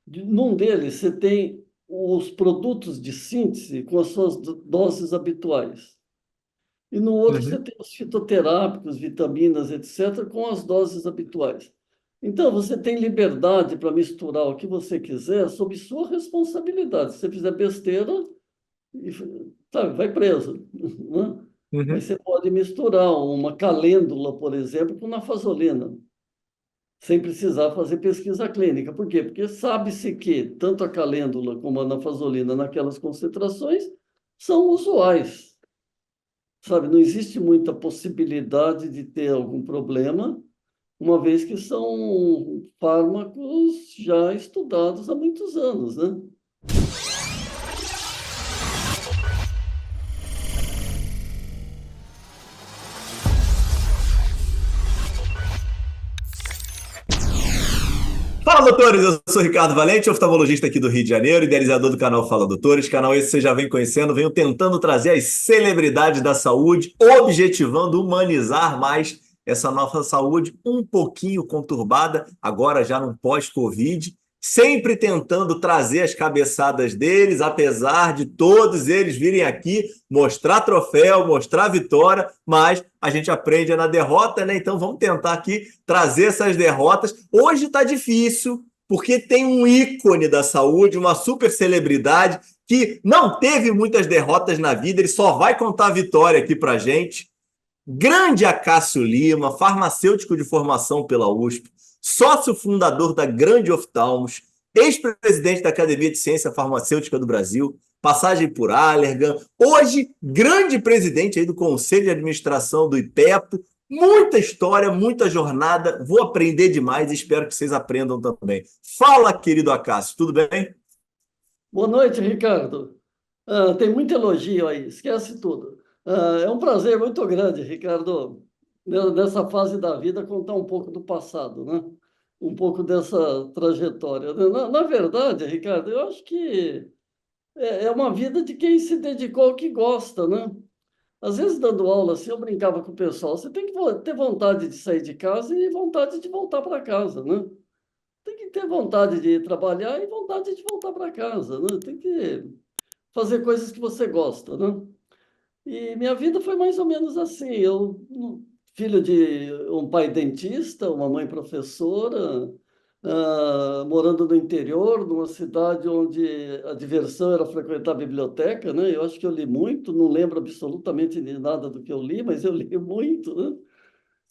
Num deles, você tem os produtos de síntese com as suas doses habituais. E no outro, você Uhum. tem os fitoterápicos, vitaminas, etc., com as doses habituais. Então, você tem liberdade para misturar o que você quiser sob sua responsabilidade. Se você fizer besteira, e, sabe, vai preso, né? Mas Uhum. você pode misturar uma calêndula, por exemplo, com nafazolina, sem precisar fazer pesquisa clínica. Por quê? Porque sabe-se que tanto a calêndula como a nafazolina naquelas concentrações são usuais, sabe? Não existe muita possibilidade de ter algum problema, uma vez que são fármacos já estudados há muitos anos, né? Fala, doutores! Eu sou Ricardo Valente, oftalmologista aqui do Rio de Janeiro, idealizador do canal Fala Doutores. Canal esse você já vem conhecendo, venho tentando trazer as celebridades da saúde, objetivando humanizar mais essa nossa saúde um pouquinho conturbada, agora já no pós-Covid, sempre tentando trazer as cabeçadas deles, apesar de todos eles virem aqui mostrar troféu, mostrar vitória, mas a gente aprende na derrota, né? Então vamos tentar aqui trazer essas derrotas. Hoje está difícil, porque tem um ícone da saúde, uma super celebridade que não teve muitas derrotas na vida, ele só vai contar a vitória aqui para gente. Grande Acácio Lima, farmacêutico de formação pela USP, sócio fundador da Grande Oftalmos, ex-presidente da Academia de Ciência Farmacêutica do Brasil, passagem por Allergan, hoje grande presidente aí do Conselho de Administração do IPEPO. Muita história, muita jornada, vou aprender demais e espero que vocês aprendam também. Fala, querido Acácio, tudo bem? Boa noite, Ricardo. Tem muito elogio aí, esquece tudo. É um prazer muito grande, Ricardo, nessa fase da vida, contar um pouco do passado, né? Um pouco dessa trajetória. Na verdade, Ricardo, eu acho que é uma vida de quem se dedicou ao que gosta, né? Às vezes, dando aula, assim, eu brincava com o pessoal, você tem que ter vontade de sair de casa e vontade de voltar para casa, né? Tem que ter vontade de ir trabalhar e vontade de voltar para casa, né? Tem que fazer coisas que você gosta, né? E minha vida foi mais ou menos assim. Filho de um pai dentista, uma mãe professora, morando no interior, numa cidade onde a diversão era frequentar a biblioteca, né? Eu acho que eu li muito, não lembro absolutamente de nada do que eu li, mas eu li muito, né?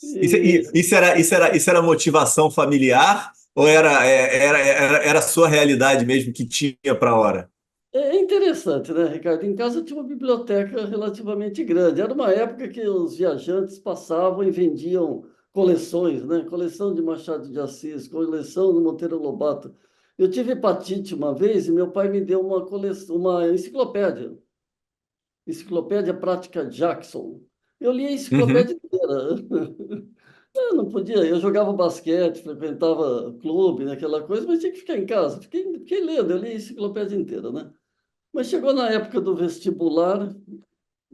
E Isso era motivação familiar ou era a sua realidade mesmo que tinha para a hora? é interessante, né, Ricardo? Em casa tinha uma biblioteca relativamente grande. Era uma época que os viajantes passavam e vendiam coleções, né? Coleção de Machado de Assis, coleção do Monteiro Lobato. Eu tive hepatite uma vez e meu pai me deu uma coleção, uma enciclopédia, Enciclopédia Prática Jackson. Eu li a Uhum. enciclopédia inteira. Eu não podia, eu jogava basquete, frequentava clube, né, aquela coisa, mas tinha que ficar em casa. Fiquei lendo, eu li a enciclopédia inteira, né? Mas chegou na época do vestibular,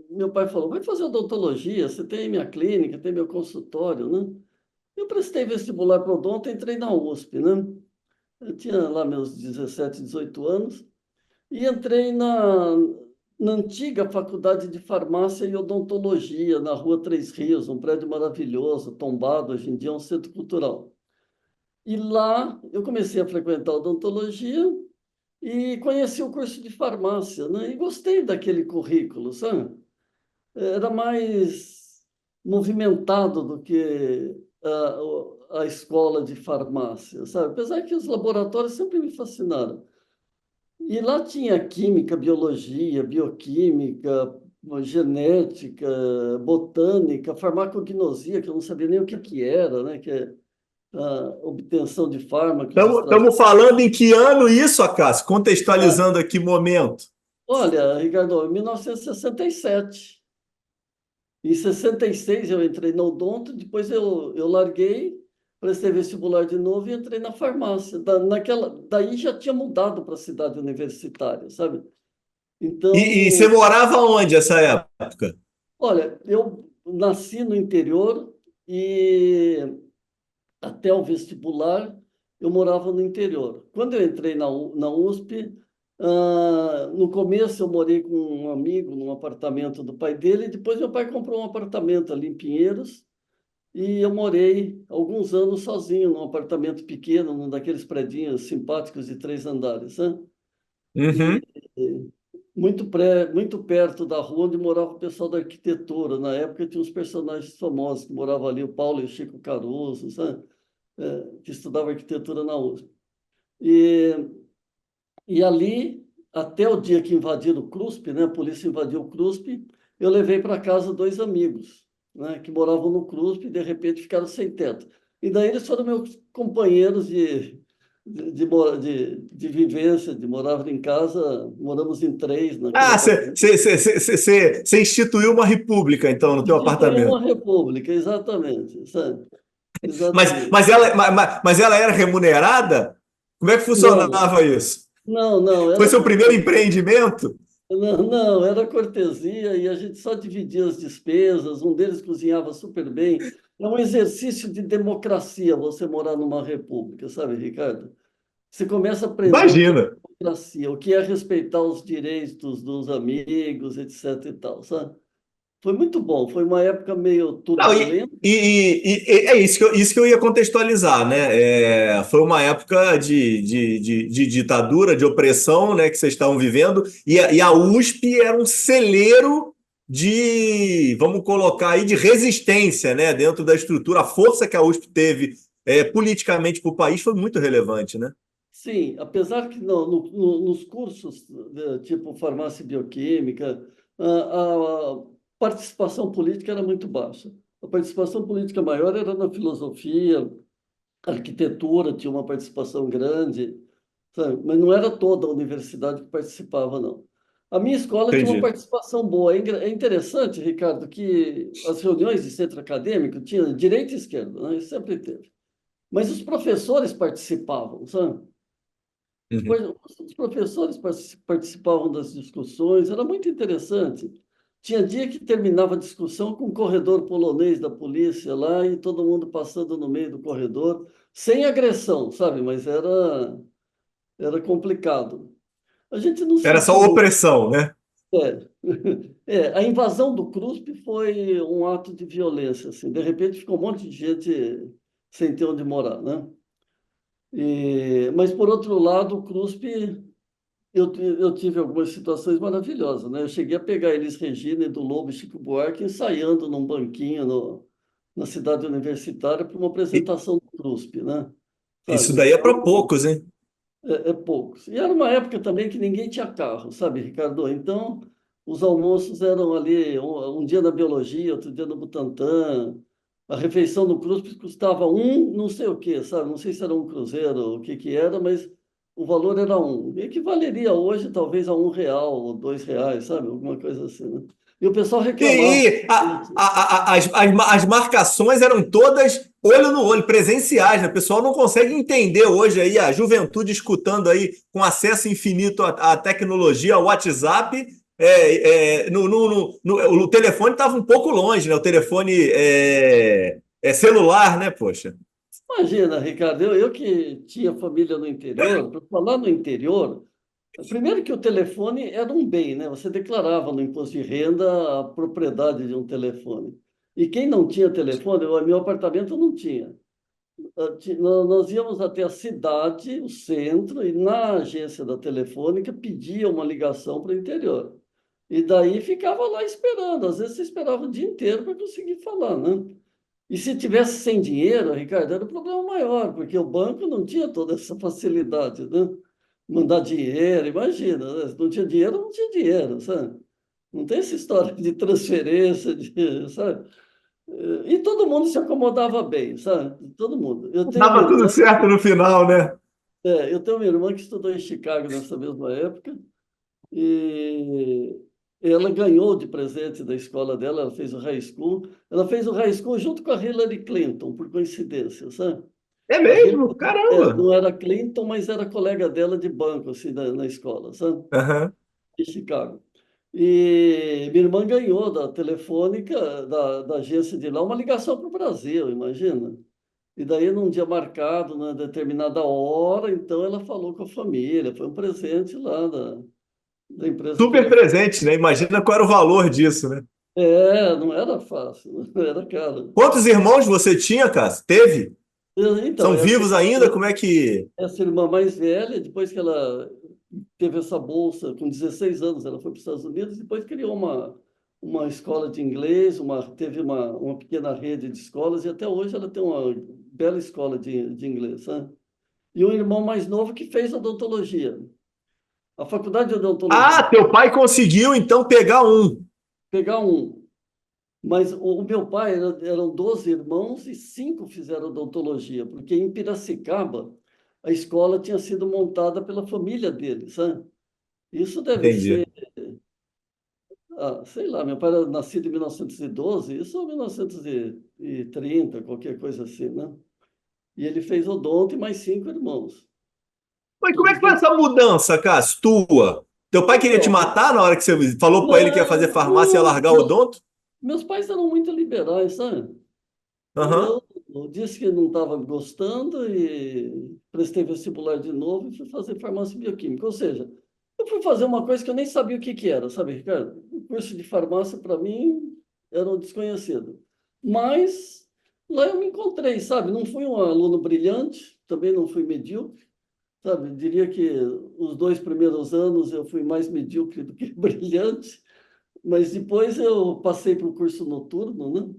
meu pai falou: vai fazer odontologia, você tem minha clínica, tem meu consultório, né? Eu prestei vestibular para odonto, entrei na USP, né? Eu tinha lá meus 17, 18 anos e entrei na antiga Faculdade de Farmácia e Odontologia, na Rua Três Rios, um prédio maravilhoso, tombado, hoje em dia é um centro cultural. E lá eu comecei a frequentar odontologia e conheci o curso de farmácia, né? E gostei daquele currículo, sabe? Era mais movimentado do que a escola de farmácia, sabe? Apesar que os laboratórios sempre me fascinaram. E lá tinha química, biologia, bioquímica, genética, botânica, farmacognosia, que eu não sabia nem o que que era, né? Que é a obtenção de fármacos Estamos extrativos. falando em que ano isso, Acácio? Ah, Contextualizando aqui momento. olha, Ricardo, em 1967. Em 66 eu entrei no odonto, depois eu larguei, prestei vestibular de novo e entrei na farmácia. Daí já tinha mudado para a cidade universitária, sabe? E você Então, morava onde essa época? olha, eu nasci no interior e até o vestibular eu morava no interior. Quando eu entrei na USP, no começo eu morei com um amigo num apartamento do pai dele, e depois meu pai comprou um apartamento ali em Pinheiros, e eu morei alguns anos sozinho num apartamento pequeno, num daqueles predinhos simpáticos de 3 andares, né? E Uhum. muito perto da rua onde morava o pessoal da arquitetura. Na época tinha uns personagens famosos que moravam ali, o Paulo e o Chico Caruso, sabe? Que estudava arquitetura na USP. E, e ali, até o dia que invadiram o CRUSP, né? A polícia invadiu o CRUSP, eu levei para casa 2 amigos, né? Que moravam no CRUSP e de repente ficaram sem teto. E daí eles foram meus companheiros de vivência, de morar em casa, moramos em três naquele Ah, apartamento. você instituiu uma república, então, no teu Institui apartamento. uma república, exatamente, sabe? Mas, Exatamente. mas, ela, mas ela era remunerada? Como é que Não, funcionava isso? não, Foi era seu primeiro cortesia. empreendimento? Não, era cortesia e a gente só dividia as despesas, um deles cozinhava super bem. É um exercício de democracia você morar numa república, sabe, Ricardo? Você começa a aprender o que é Imagina. democracia, o que é respeitar os direitos dos amigos, etc e tal, sabe? Foi muito bom, foi uma época meio Não, turbulenta. e é isso que eu ia contextualizar, né? Foi uma época de ditadura, de opressão, né, que vocês estavam vivendo, e a USP era um celeiro de, vamos colocar aí, de resistência, né, dentro da estrutura. A força que a USP teve politicamente para o país foi muito relevante, né? Sim, apesar que nos cursos tipo farmácia e bioquímica, a participação política era muito baixa. A participação política maior era na filosofia, arquitetura tinha uma participação grande, sabe? Mas não era toda a universidade que participava, não. A minha escola tinha uma Entendi. participação boa. É interessante, Ricardo, que as reuniões de centro acadêmico tinham direita e esquerda, né? Isso sempre teve. Mas os professores participavam, sabe? Uhum. Pois, os professores participavam das discussões, era muito interessante. Tinha dia que terminava a discussão com um corredor polonês da polícia lá e todo mundo passando no meio do corredor, sem agressão, sabe? Mas era complicado. A gente não Era sentiu só muito. opressão, né? É. A invasão do CRUSP foi um ato de violência, assim. De repente ficou um monte de gente sem ter onde morar, né? Mas, por outro lado, o CRUSP eu tive algumas situações maravilhosas, né? Eu cheguei a pegar Elis Regina e do Lobo e Chico Buarque ensaiando num banquinho na cidade universitária para uma E apresentação do CRUSP, né? isso Sabe? daí é para poucos, hein? É poucos. E era uma época também que ninguém tinha carro, sabe, Ricardo? Então, os almoços eram ali, um dia na biologia, outro dia no Butantã. A refeição no CRUSP custava não sei o quê, sabe? Não sei se era um cruzeiro, o que que era, mas o valor era um. Equivaleria hoje talvez a R$ 1 ou R$ 2, sabe? Alguma coisa assim, né? E o pessoal E, reclamava. as marcações eram todas olho no olho, presenciais, né? O pessoal não consegue entender hoje aí a juventude escutando aí com acesso infinito à tecnologia, ao WhatsApp. O telefone estava um pouco longe, né? O telefone celular, né, poxa? Imagina, Ricardo, eu que tinha família no interior, para falar no interior, primeiro que o telefone era um bem, né? Você declarava no imposto de renda a propriedade de um telefone. E quem não tinha telefone, o meu apartamento não tinha. Nós íamos até a cidade, o centro, e na agência da telefônica pedia uma ligação para o interior. E daí ficava lá esperando. Às vezes você esperava o dia inteiro para conseguir falar, né? E se tivesse sem dinheiro, Ricardo, era um problema maior, porque o banco não tinha toda essa facilidade, né? Mandar dinheiro, imagina, né? Se não tinha dinheiro, não tinha dinheiro, sabe? Não tem essa história de transferência, sabe? E todo mundo se acomodava bem, sabe? Todo mundo. Dava tudo certo no final, né? Eu tenho uma irmã que estudou em Chicago nessa mesma época e ela ganhou de presente da escola dela, ela fez o high school. Ela fez o high school junto com a Hillary Clinton, por coincidência, sabe? É A mesmo? Hillary, Caramba! não era Clinton, mas era colega dela de banco, assim, na escola, sabe? Aham. Em Chicago. E minha irmã ganhou da telefônica, da agência de lá, uma ligação para o Brasil, imagina. E daí, num dia marcado, na determinada hora, então ela falou com a família. Foi um presente lá da empresa que Super ela. presente, né? Imagina qual era o valor disso, né? É, não era fácil, não era caro. Quantos irmãos você tinha, Cássio? Teve? Então, São vivos ainda? Como é que. essa irmã mais velha, depois que ela teve essa bolsa com 16 anos, ela foi para os Estados Unidos, depois criou uma escola de inglês, teve uma pequena rede de escolas, e até hoje ela tem uma bela escola de inglês, sabe? E um irmão mais novo que fez odontologia. A faculdade de Ah, odontologia, teu pai conseguiu então pegar um. pegar um. Mas o meu pai eram 12 irmãos e 5 fizeram odontologia, porque em Piracicaba a escola tinha sido montada pela família dele, sabe? Isso deve Entendi. ser, sei lá, meu pai era nascido em 1912, isso é 1930, qualquer coisa assim, né? E ele fez odonto e mais 5 irmãos, Mas como é todos que foi essa mudança, Cássio, tua? Teu pai queria te Então, matar na hora que você falou para ele que ia fazer não, farmácia e ia não, largar o odonto? meus pais eram muito liberais, sabe? Aham. Eu disse que não estava gostando e prestei vestibular de novo e fui fazer farmácia bioquímica. Ou seja, eu fui fazer uma coisa que eu nem sabia o que que era, sabe, Ricardo? O curso de farmácia, para mim, era um desconhecido. Mas lá eu me encontrei, sabe? Não fui um aluno brilhante, também não fui medíocre, sabe? Eu diria que os 2 primeiros anos eu fui mais medíocre do que brilhante. Mas depois eu passei para o curso noturno, né?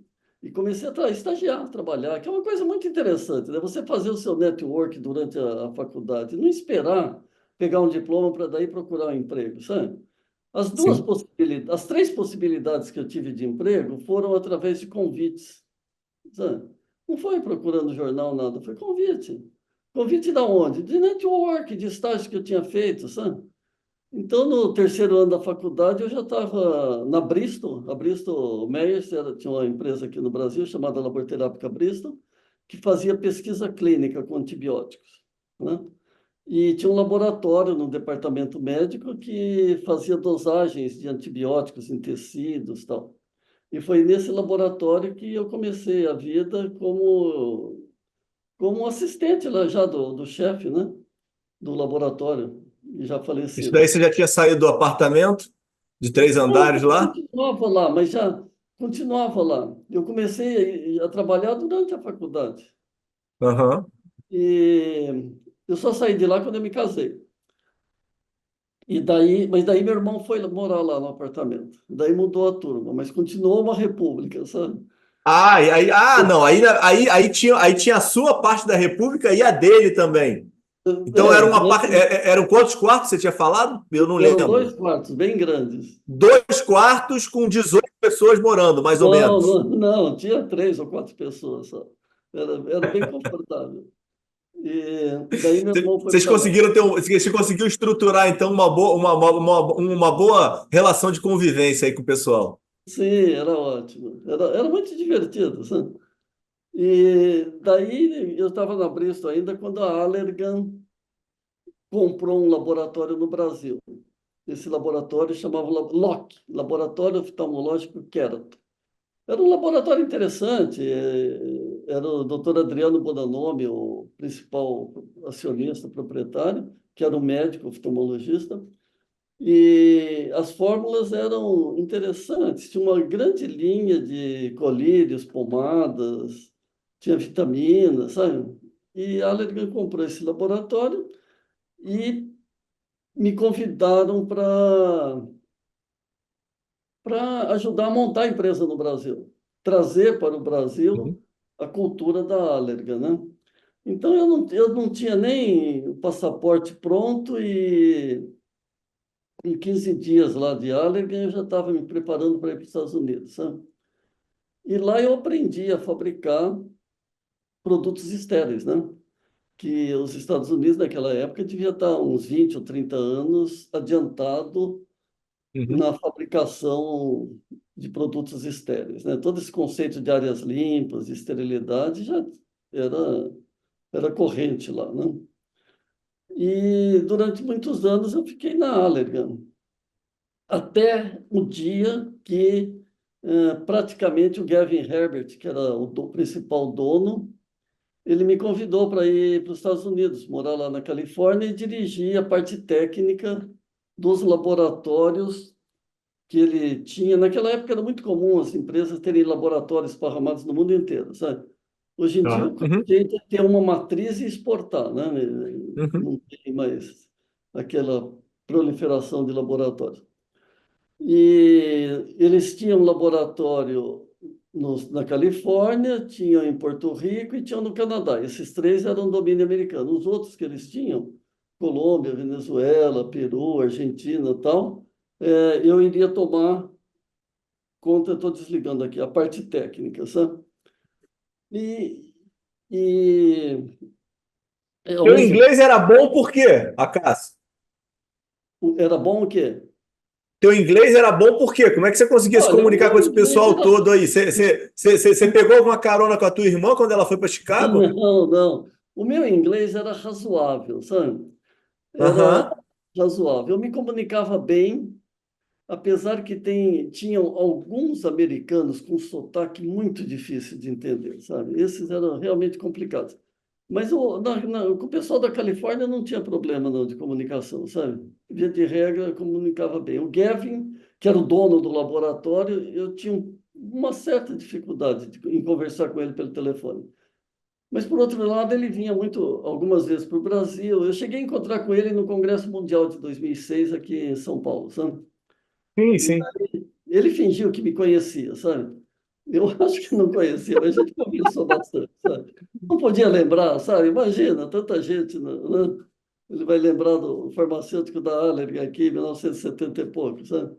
E comecei a estagiar, trabalhar, que é uma coisa muito interessante, né? Você fazer o seu network durante a faculdade, não esperar pegar um diploma para daí procurar um emprego, sabe? Sim. As 3 possibilidades que eu tive de emprego foram através de convites, sabe? Não foi procurando jornal, nada, foi convite. Convite da onde? De network, de estágio que eu tinha feito, sabe? Então, no terceiro ano da faculdade, eu já estava na Bristol. A Bristol Myers tinha uma empresa aqui no Brasil chamada Laboratórica Bristol, que fazia pesquisa clínica com antibióticos, né? E tinha um laboratório no departamento médico que fazia dosagens de antibióticos em tecidos e tal. E foi nesse laboratório que eu comecei a vida como assistente lá já do chefe, né? Do laboratório, já Isso daí falecido. você já tinha saído do apartamento de 3 andares Não, lá? continuava lá, mas já continuava lá. Eu comecei a trabalhar durante a faculdade. Aham. E eu só saí de lá quando eu me casei. Mas daí meu irmão foi morar lá no apartamento. Daí mudou a turma, mas continuou uma república, sabe? Não, aí tinha a sua parte da República e a dele também. Então É, eram quantos quartos você tinha falado? Eu não eram lembro. 2 quartos bem grandes. 2 quartos com 18 pessoas morando, mais ou Não, menos. não, não, tinha 3 ou 4 pessoas só. Era bem confortável. E daí meu irmão foi Vocês para lá. conseguiram você conseguiu estruturar então uma boa relação de convivência aí com o pessoal. Sim, era ótimo. Era muito divertido, sabe? E daí eu estava na Bristol ainda quando a Allergan comprou um laboratório no Brasil. Esse laboratório chamava LOC, Laboratório Oftalmológico Kerato. Era um laboratório interessante. Era o doutor Adriano Bonanome, o principal acionista, proprietário, que era um médico oftalmologista. E as fórmulas eram interessantes. Tinha uma grande linha de colírios, pomadas, tinha vitaminas, sabe? E a Allergan comprou esse laboratório e me convidaram para ajudar a montar a empresa no Brasil, trazer para o Brasil Uhum. a cultura da Allergan, né? Então eu não tinha nem o passaporte pronto e em 15 dias lá de Allergan, eu já estava me preparando para ir para os Estados Unidos, sabe? E lá eu aprendi a fabricar produtos estéreis, né? Que os Estados Unidos, naquela época, devia estar uns 20 ou 30 anos adiantado Uhum. na fabricação de produtos estéreis, né? Todo esse conceito de áreas limpas, de esterilidade, já era, era corrente lá, né? E durante muitos anos eu fiquei na Allergan, até o dia que praticamente o Gavin Herbert, que era o principal dono, ele me convidou para ir para os Estados Unidos, morar lá na Califórnia e dirigir a parte técnica dos laboratórios que ele tinha. Naquela época era muito comum as empresas terem laboratórios esparramados no mundo inteiro, sabe? Hoje em dia, Aham. o Uhum. jeito é ter uma matriz e exportar, né? Uhum. Não tem mais aquela proliferação de laboratórios. E eles tinham um laboratório na Califórnia, tinham em Porto Rico e tinham no Canadá. Esses três eram domínio americano. Os outros que eles tinham, Colômbia, Venezuela, Peru, Argentina e tal, eu iria tomar conta, estou desligando aqui, a parte técnica, sabe? E, e ao Teu mesmo inglês era bom por quê, Acácio? tempo, era bom o quê? Teu inglês era bom por quê? Como é que você conseguia se Olha, o comunicar com meu esse inglês pessoal era. todo aí? Você pegou alguma carona com a tua irmã quando ela foi para Chicago? Não, não. O meu inglês era razoável, sabe? Era Aham. razoável. Eu me comunicava bem, apesar que tinham alguns americanos com sotaque muito difícil de entender, sabe? Esses eram realmente complicados. Mas com o pessoal da Califórnia não tinha problema não, de comunicação, sabe? Via de regra, eu comunicava bem. O Gavin, que era o dono do laboratório, eu tinha uma certa dificuldade em conversar com ele pelo telefone. Mas, por outro lado, ele vinha algumas vezes para o Brasil. Eu cheguei a encontrar com ele no Congresso Mundial de 2006, aqui em São Paulo, sabe? Sim, E sim. ele fingiu que me conhecia, sabe? Eu acho que não conhecia, mas a gente conversou bastante, sabe? Não podia lembrar, sabe? Imagina, tanta gente, né? Ele vai lembrar do farmacêutico da Allergan aqui, em 1970 e pouco, sabe?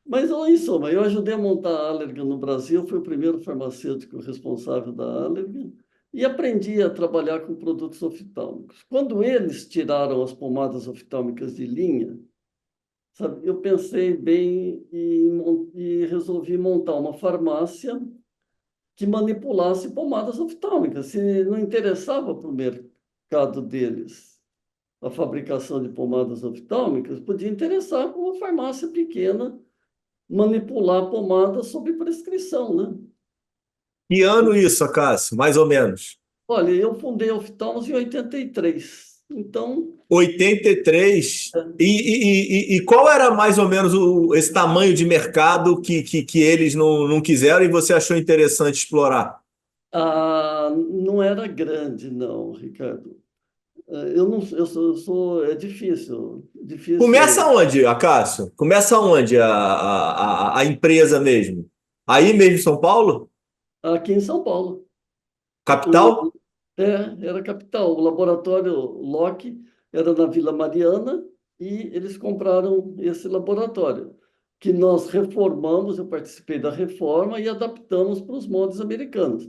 Mas, em suma, eu ajudei a montar a Allergan no Brasil, fui o primeiro farmacêutico responsável da Allergan e aprendi a trabalhar com produtos oftálmicos. Quando eles tiraram as pomadas oftálmicas de linha, sabe, eu pensei bem e resolvi montar uma farmácia que manipulasse pomadas oftálmicas. Se não interessava para o mercado deles a fabricação de pomadas oftálmicas, podia interessar para uma farmácia pequena manipular pomada sob prescrição, né? Que ano isso, Acácio? Mais ou menos. Olha, eu fundei a Oftalmos em 83. Então, 83. E qual era mais ou menos esse tamanho de mercado que eles não quiseram e você achou interessante explorar? não era grande, não, Ricardo. Eu não, é difícil, Começa difícil. onde, Acácio? Começa onde a empresa mesmo? Aí mesmo em São Paulo? Aqui em São Paulo, o, Capital? era capital. O laboratório Loki era na Vila Mariana e eles compraram esse laboratório, que nós reformamos, eu participei da reforma e adaptamos para os moldes americanos.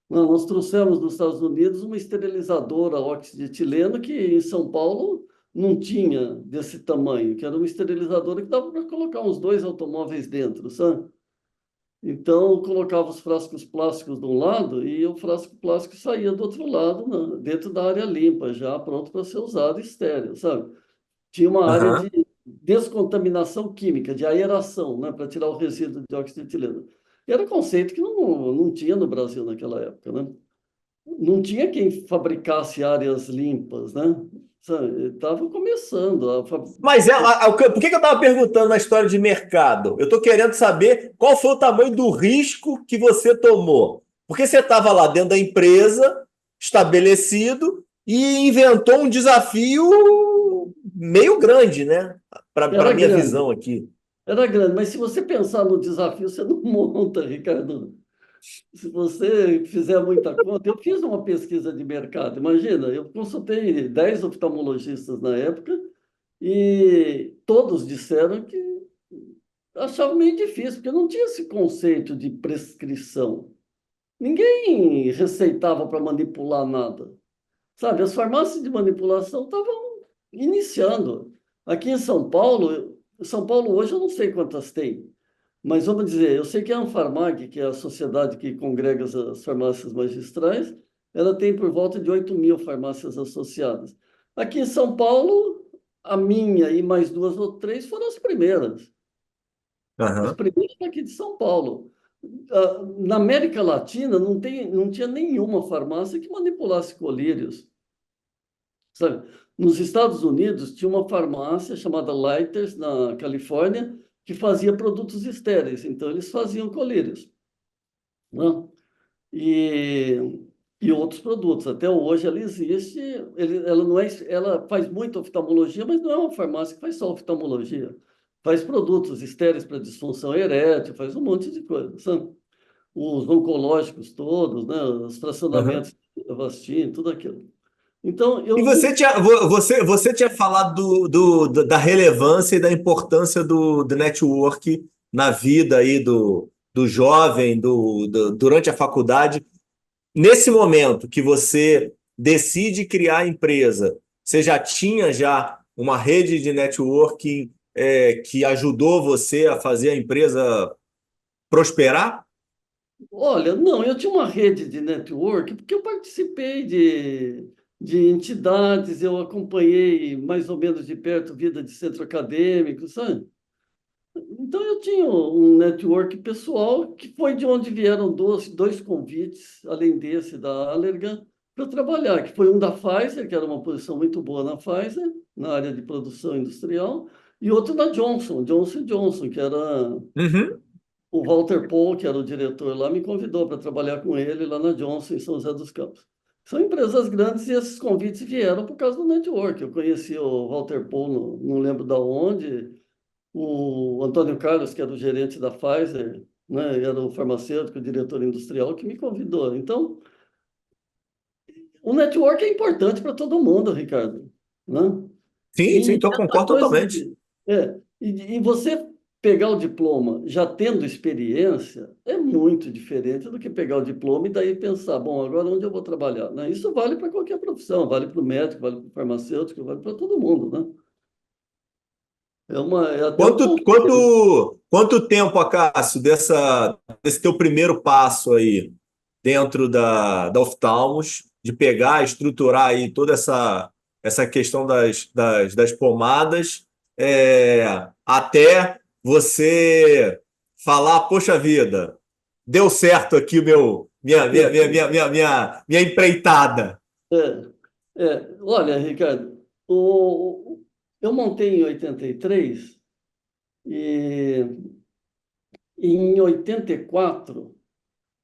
Nós trouxemos dos Estados Unidos uma esterilizadora óxido de etileno que em São Paulo não tinha desse tamanho, que era uma esterilizadora que dava para colocar uns dois automóveis dentro, sabe? Então, eu colocava os frascos plásticos de um lado e o frasco plástico saía do outro lado, dentro da área limpa, já pronto para ser usado estéreo, sabe? Tinha uma área de Aham. descontaminação química, de aeração, né, para tirar o resíduo de óxido de etileno. E era um conceito que não tinha no Brasil naquela época, né? Não tinha quem fabricasse áreas limpas, né? Estava começando Mas por que eu estava perguntando na história de mercado? Eu estou querendo saber qual foi o tamanho do risco que você tomou. Porque você estava lá dentro da empresa, estabelecido, e inventou um desafio meio grande, né? Para era a minha grande, visão aqui. era grande, mas se você pensar no desafio, você não monta, Ricardo. Se você fizer muita conta, eu fiz uma pesquisa de mercado. Imagina, eu consultei 10 oftalmologistas na época e todos disseram que achavam meio difícil, porque não tinha esse conceito de prescrição. Ninguém receitava para manipular nada. Sabe, as farmácias de manipulação estavam iniciando. Aqui em São Paulo hoje eu não sei quantas tem, mas vamos dizer, eu sei que a Anfarmag, que é a sociedade que congrega as farmácias magistrais, ela tem por volta de 8.000 farmácias associadas. Aqui em São Paulo, a minha e mais duas ou três foram as primeiras Aham. primeiras daqui de São Paulo. Na América Latina não tinha nenhuma farmácia que manipulasse colírios, sabe? Nos Estados Unidos tinha uma farmácia chamada Lighters, na Califórnia, que fazia produtos estéreis, então eles faziam colírios, né? E, e outros produtos. Até hoje ela existe, ela não é, ela faz muito oftalmologia, mas não é uma farmácia que faz só oftalmologia. Faz produtos estéreis para disfunção erétil, faz um monte de coisa, sabe? Os oncológicos todos, né? Os Uhum. fracionamentos de Avastin, tudo aquilo. Então, E eu você nunca. tinha, você tinha falado da relevância e da importância do network na vida aí do jovem, durante a faculdade. Nesse momento que você decide criar a empresa, você já tinha já uma rede de networking que ajudou você a fazer a empresa prosperar? Olha, não, eu tinha uma rede de network, porque eu participei de entidades, eu acompanhei mais ou menos de perto vida de centro acadêmico, sabe? Então eu tinha um network pessoal que foi de onde vieram dois convites, além desse da Allergan, para eu trabalhar, que foi um da Pfizer, que era uma posição muito boa na Pfizer, na área de produção industrial, e outro da Johnson Johnson, que era Uhum. o Walter Pohl, que era o diretor lá, me convidou para trabalhar com ele lá na Johnson, em São José dos Campos. São empresas grandes e esses convites vieram por causa do network. Eu conheci o Walter Pohl, não lembro da onde, o Antônio Carlos, que era o gerente da Pfizer, né, era o farmacêutico, o diretor industrial, que me convidou. Então, o network é importante para todo mundo, Ricardo, né? Sim, sim, E então eu essa concordo coisa totalmente. e você pegar o diploma já tendo experiência é muito diferente do que pegar o diploma e daí pensar, bom, agora onde eu vou trabalhar, né? Isso vale para qualquer profissão, vale para o médico, vale para o farmacêutico, vale para todo mundo, né? É até um conselho. Quanto tempo, Acácio, desse teu primeiro passo aí dentro da oftalmos, de pegar, estruturar aí toda essa questão das pomadas, até você falar, poxa vida, deu certo aqui o minha empreitada. Olha, Ricardo, eu montei em 83 e em 84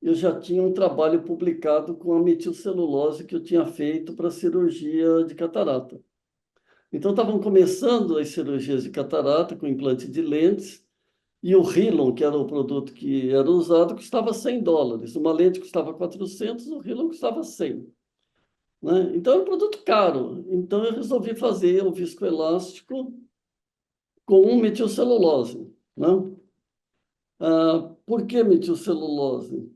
eu já tinha um trabalho publicado com a metilcelulose que eu tinha feito para cirurgia de catarata. Então estavam começando as cirurgias de catarata com implante de lentes e o Rilon, que era o produto que era usado, custava US$ 100. Uma lente custava 400, o Rilon custava 100, né? Então era um produto caro. Então eu resolvi fazer o viscoelástico com metilcelulose, né? Por que metilcelulose?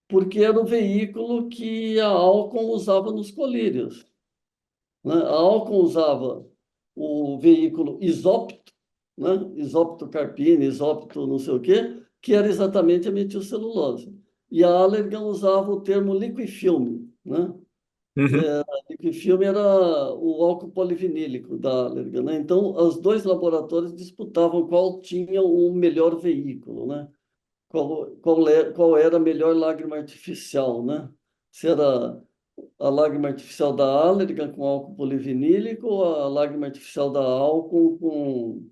Porque era o veículo que a Alcon usava nos colírios, né? A Alcon usava o veículo isópto, né? Isópto carpine, isópto não sei o quê, que era exatamente a metilcelulose. E a Allergan usava o termo liquifilme, né? Uhum. Liquifilme era o álcool polivinílico da Allergan, né? Então, os dois laboratórios disputavam qual tinha o melhor veículo, né? Qual era a melhor lágrima artificial, né? Se era a lágrima artificial da Allergan com álcool polivinílico ou a lágrima artificial da álcool com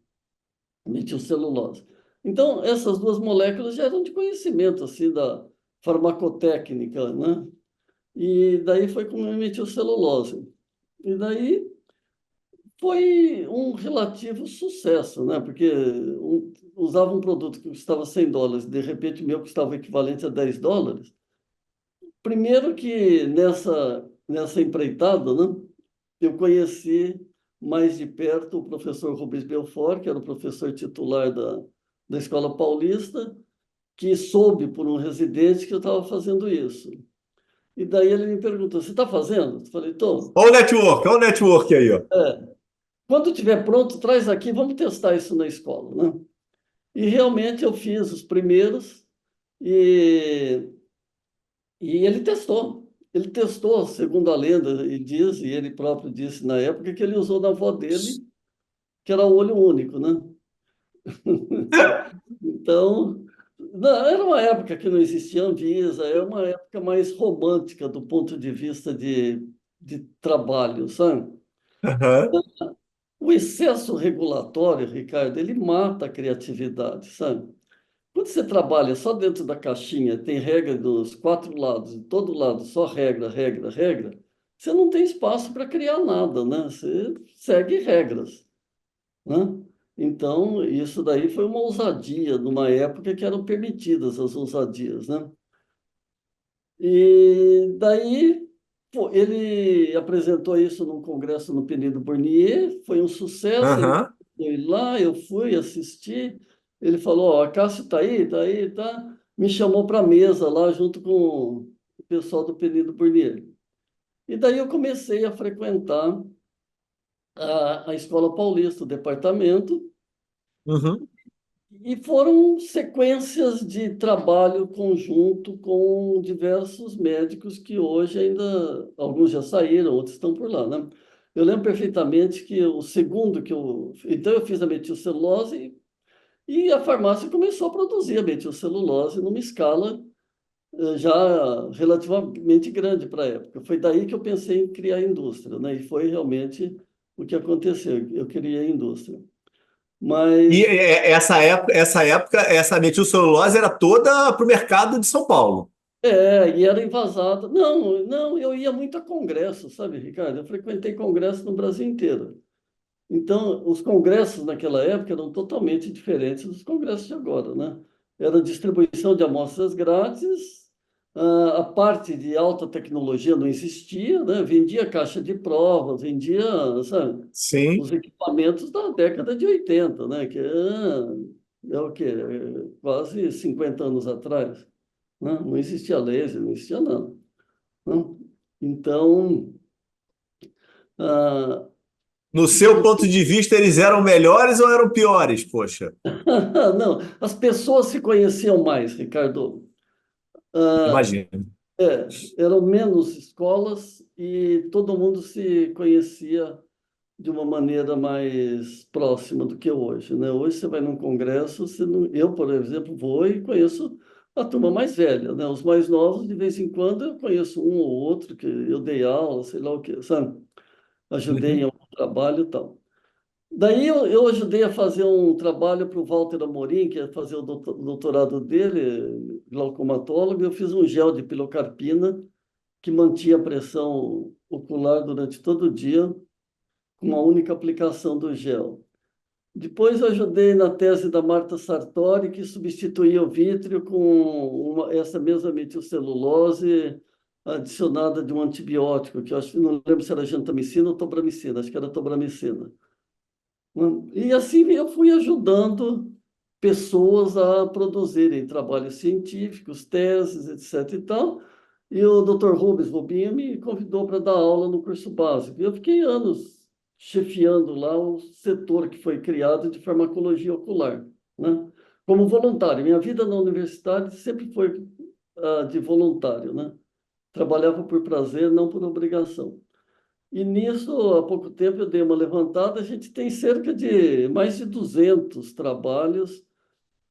metilcelulose. Então, essas duas moléculas já eram de conhecimento, assim, da farmacotécnica, né? E daí foi com metilcelulose. E daí foi um relativo sucesso, né? Porque usava um produto que custava US$ 100, de repente o meu custava o equivalente a US$ 10. Primeiro que nessa empreitada, né, eu conheci mais de perto o professor Rubens Belfort, que era o professor titular da Escola Paulista, que soube por um residente que eu estava fazendo isso. E daí ele me perguntou, você está fazendo? Eu falei, estou. Olha o network aí, ó. Quando estiver pronto, traz aqui, vamos testar isso na escola, né? E realmente eu fiz os primeiros e E ele testou. Ele testou, segundo a lenda, e diz, e ele próprio disse na época, que ele usou na avó dele, que era o olho único, né? Então, Não, era uma época que não existia Anvisa, é uma época mais romântica do ponto de vista de trabalho, sabe? Aham. O excesso regulatório, Ricardo, ele mata a criatividade, sabe? Quando você trabalha só dentro da caixinha, tem regra dos quatro lados, de todo lado, só regra, regra, regra, você não tem espaço para criar nada, né? Você segue regras, né? Então, isso daí foi uma ousadia, numa época que eram permitidas as ousadias, né? E daí, pô, ele apresentou isso num congresso no Penedo Bornier, foi um sucesso, ele Aham. foi lá, eu fui assistir, ele falou, ó, a Cássio tá aí, tá, me chamou para a mesa lá junto com o pessoal do Penedo Bornier. E daí eu comecei a frequentar a Escola Paulista, o departamento, Uhum. e foram sequências de trabalho conjunto com diversos médicos que hoje ainda, alguns já saíram, outros estão por lá, né? Eu lembro perfeitamente que o segundo que eu... Então eu fiz a metilcelulose e a farmácia começou a produzir a metilcelulose numa escala já relativamente grande para a época. Foi daí que eu pensei em criar a indústria, né? E foi realmente o que aconteceu. Eu criei a indústria. E Mas essa metilcelulose era toda para o mercado de São Paulo. E era invasada. Não, não, eu ia muito a congresso, sabe, Ricardo? Eu frequentei congresso no Brasil inteiro. Então, os congressos naquela época eram totalmente diferentes dos congressos de agora, né? Era distribuição de amostras grátis, a parte de alta tecnologia não existia, né? Vendia caixa de prova, vendia, sabe, Sim. os equipamentos da década de 80, né? Que é o quê? Quase 50 anos atrás, né? Não existia laser, não existia nada, né? Então, ah, No seu ponto de vista, eles eram melhores ou eram piores? Poxa, não, as pessoas se conheciam mais, Ricardo. Ah, imagina. eram menos escolas e todo mundo se conhecia de uma maneira mais próxima do que hoje, né? Hoje você vai num congresso, você não... eu, por exemplo, vou e conheço a turma mais velha, né? Os mais novos, de vez em quando, eu conheço um ou outro que eu dei aula, sei lá o quê, sabe? Ajudei em Uhum. algum trabalho e tal. Daí eu ajudei a fazer um trabalho para o Walter Amorim, que ia fazer o doutorado dele, glaucomatólogo, e eu fiz um gel de pilocarpina que mantinha a pressão ocular durante todo o dia, com uma única aplicação do gel. Depois eu ajudei na tese da Marta Sartori, que substituía o vítreo com essa mesma metilcelulose adicionada de um antibiótico, que eu acho, não lembro se era gentamicina ou tobramicina, acho que era tobramicina. E assim eu fui ajudando pessoas a produzirem trabalhos científicos, teses, etc. e tal. E o Dr. Rubens Rubinho me convidou para dar aula no curso básico. Eu fiquei anos chefiando lá o setor que foi criado de farmacologia ocular, né? Como voluntário. Minha vida na universidade sempre foi de voluntário, né? Trabalhava por prazer, não por obrigação. E nisso, há pouco tempo, eu dei uma levantada. A gente tem cerca de mais de 200 trabalhos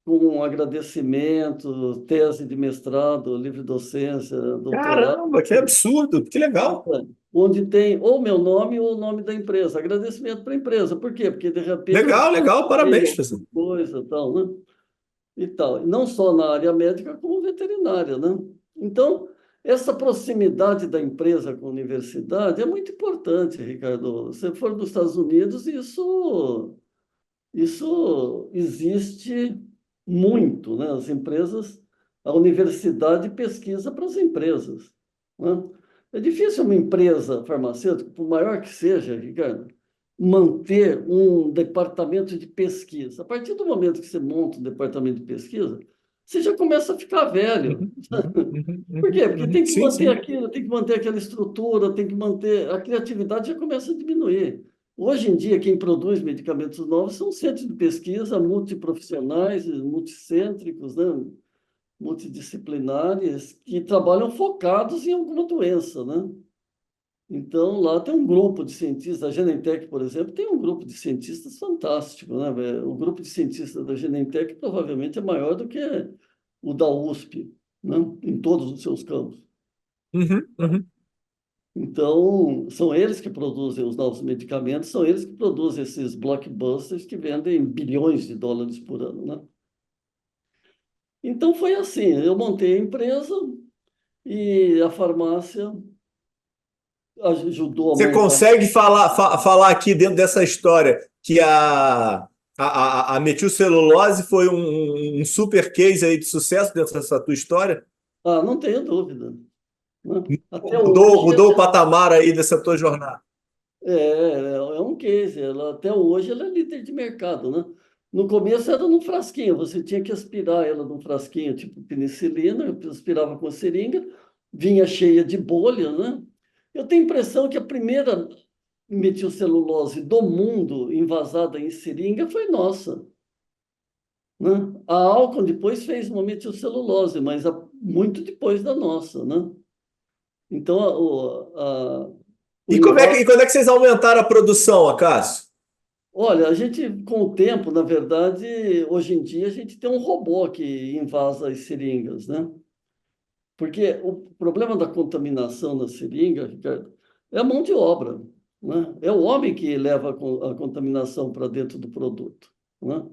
com agradecimento, tese de mestrado, livre docência, doutorado, Caramba, que absurdo, que legal. onde tem ou meu nome ou o nome da empresa. Agradecimento para a empresa. Por quê? Porque, de repente, eu Legal, legal, dei parabéns, alguma pessoal. coisa, tal, né? E tal. E não só na área médica, como veterinária, né? Então, essa proximidade da empresa com a universidade é muito importante, Ricardo. Se for dos Estados Unidos, isso existe muito, né? As empresas, a universidade pesquisa para as empresas, né? É difícil uma empresa farmacêutica, por maior que seja, Ricardo, manter um departamento de pesquisa. A partir do momento que você monta um departamento de pesquisa, você já começa a ficar velho. Uhum, uhum, uhum, Por uhum, quê? Porque uhum. tem que Sim, manter sim. aquilo, tem que manter aquela estrutura, tem que manter. A criatividade já começa a diminuir. Hoje em dia, quem produz medicamentos novos são centros de pesquisa multiprofissionais, multicêntricos, né? Multidisciplinares, que trabalham focados em alguma doença, né? Então, lá tem um grupo de cientistas, a Genentech, por exemplo, tem um grupo de cientistas fantástico, né? O grupo de cientistas da Genentech provavelmente é maior do que o da USP, né? Em todos os seus campos. Uhum, uhum. Então, são eles que produzem os novos medicamentos, são eles que produzem esses blockbusters que vendem bilhões de dólares por ano, né? Então, foi assim, eu montei a empresa e a farmácia ajudou a Você montar. consegue falar aqui dentro dessa história que a metilcelulose foi um super case aí de sucesso dentro dessa tua história? Ah, não tenho dúvida, né? Até Mudou, hoje, mudou o patamar aí dessa tua jornada. é um case. Até hoje ela é líder de mercado, né? No começo era num frasquinho, você tinha que aspirar ela num frasquinho tipo penicilina, eu aspirava com a seringa, vinha cheia de bolha, né? Eu tenho a impressão que a primeira metilcelulose do mundo envasada em seringa foi nossa, né? A Alcon depois fez uma metilcelulose, mas muito depois da nossa, né? Então, o E invase. quando é que vocês aumentaram a produção, Acácio? Olha, a gente, com o tempo, na verdade, hoje em dia, a gente tem um robô que invasa as seringas, né? Porque o problema da contaminação na seringa, Ricardo, é a mão de obra, né? É o homem que leva a contaminação para dentro do produto, né?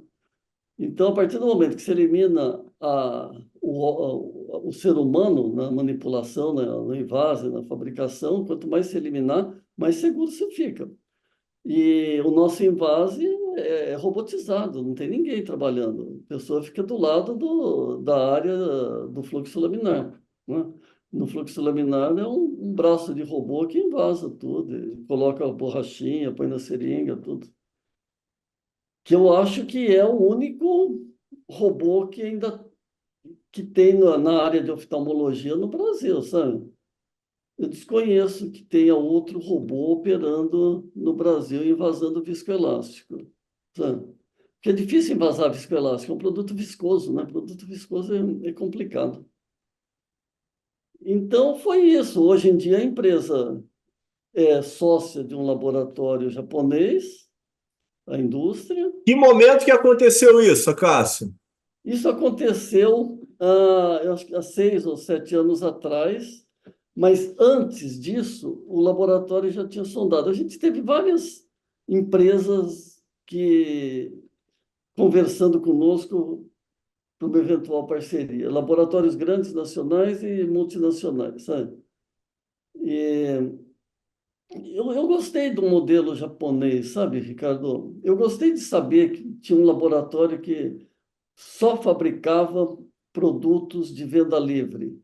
Então, a partir do momento que se elimina o ser humano na manipulação, no invase, na fabricação, quanto mais se eliminar, mais seguro você fica. E o nosso invase é robotizado, não tem ninguém trabalhando. A pessoa fica do lado da área do fluxo laminar, né? No fluxo laminar é um braço de robô que invasa tudo, ele coloca a borrachinha, põe na seringa, tudo. Que eu acho que é o único robô que ainda que tem na área de oftalmologia no Brasil, sabe? Eu desconheço que tenha outro robô operando no Brasil invasando viscoelástico, sabe? Porque é difícil invasar viscoelástico, é um produto viscoso, né? Produto viscoso é complicado. Então foi isso. Hoje em dia a empresa é sócia de um laboratório japonês, a indústria. Que momento que aconteceu isso, Acácio? Isso aconteceu, eu acho que há 6 ou 7 anos atrás, mas antes disso, o laboratório já tinha sondado. A gente teve várias empresas que conversando conosco para uma eventual parceria, laboratórios grandes nacionais e multinacionais, sabe? E eu gostei do modelo japonês, sabe, Ricardo? Eu gostei de saber que tinha um laboratório que só fabricava produtos de venda livre,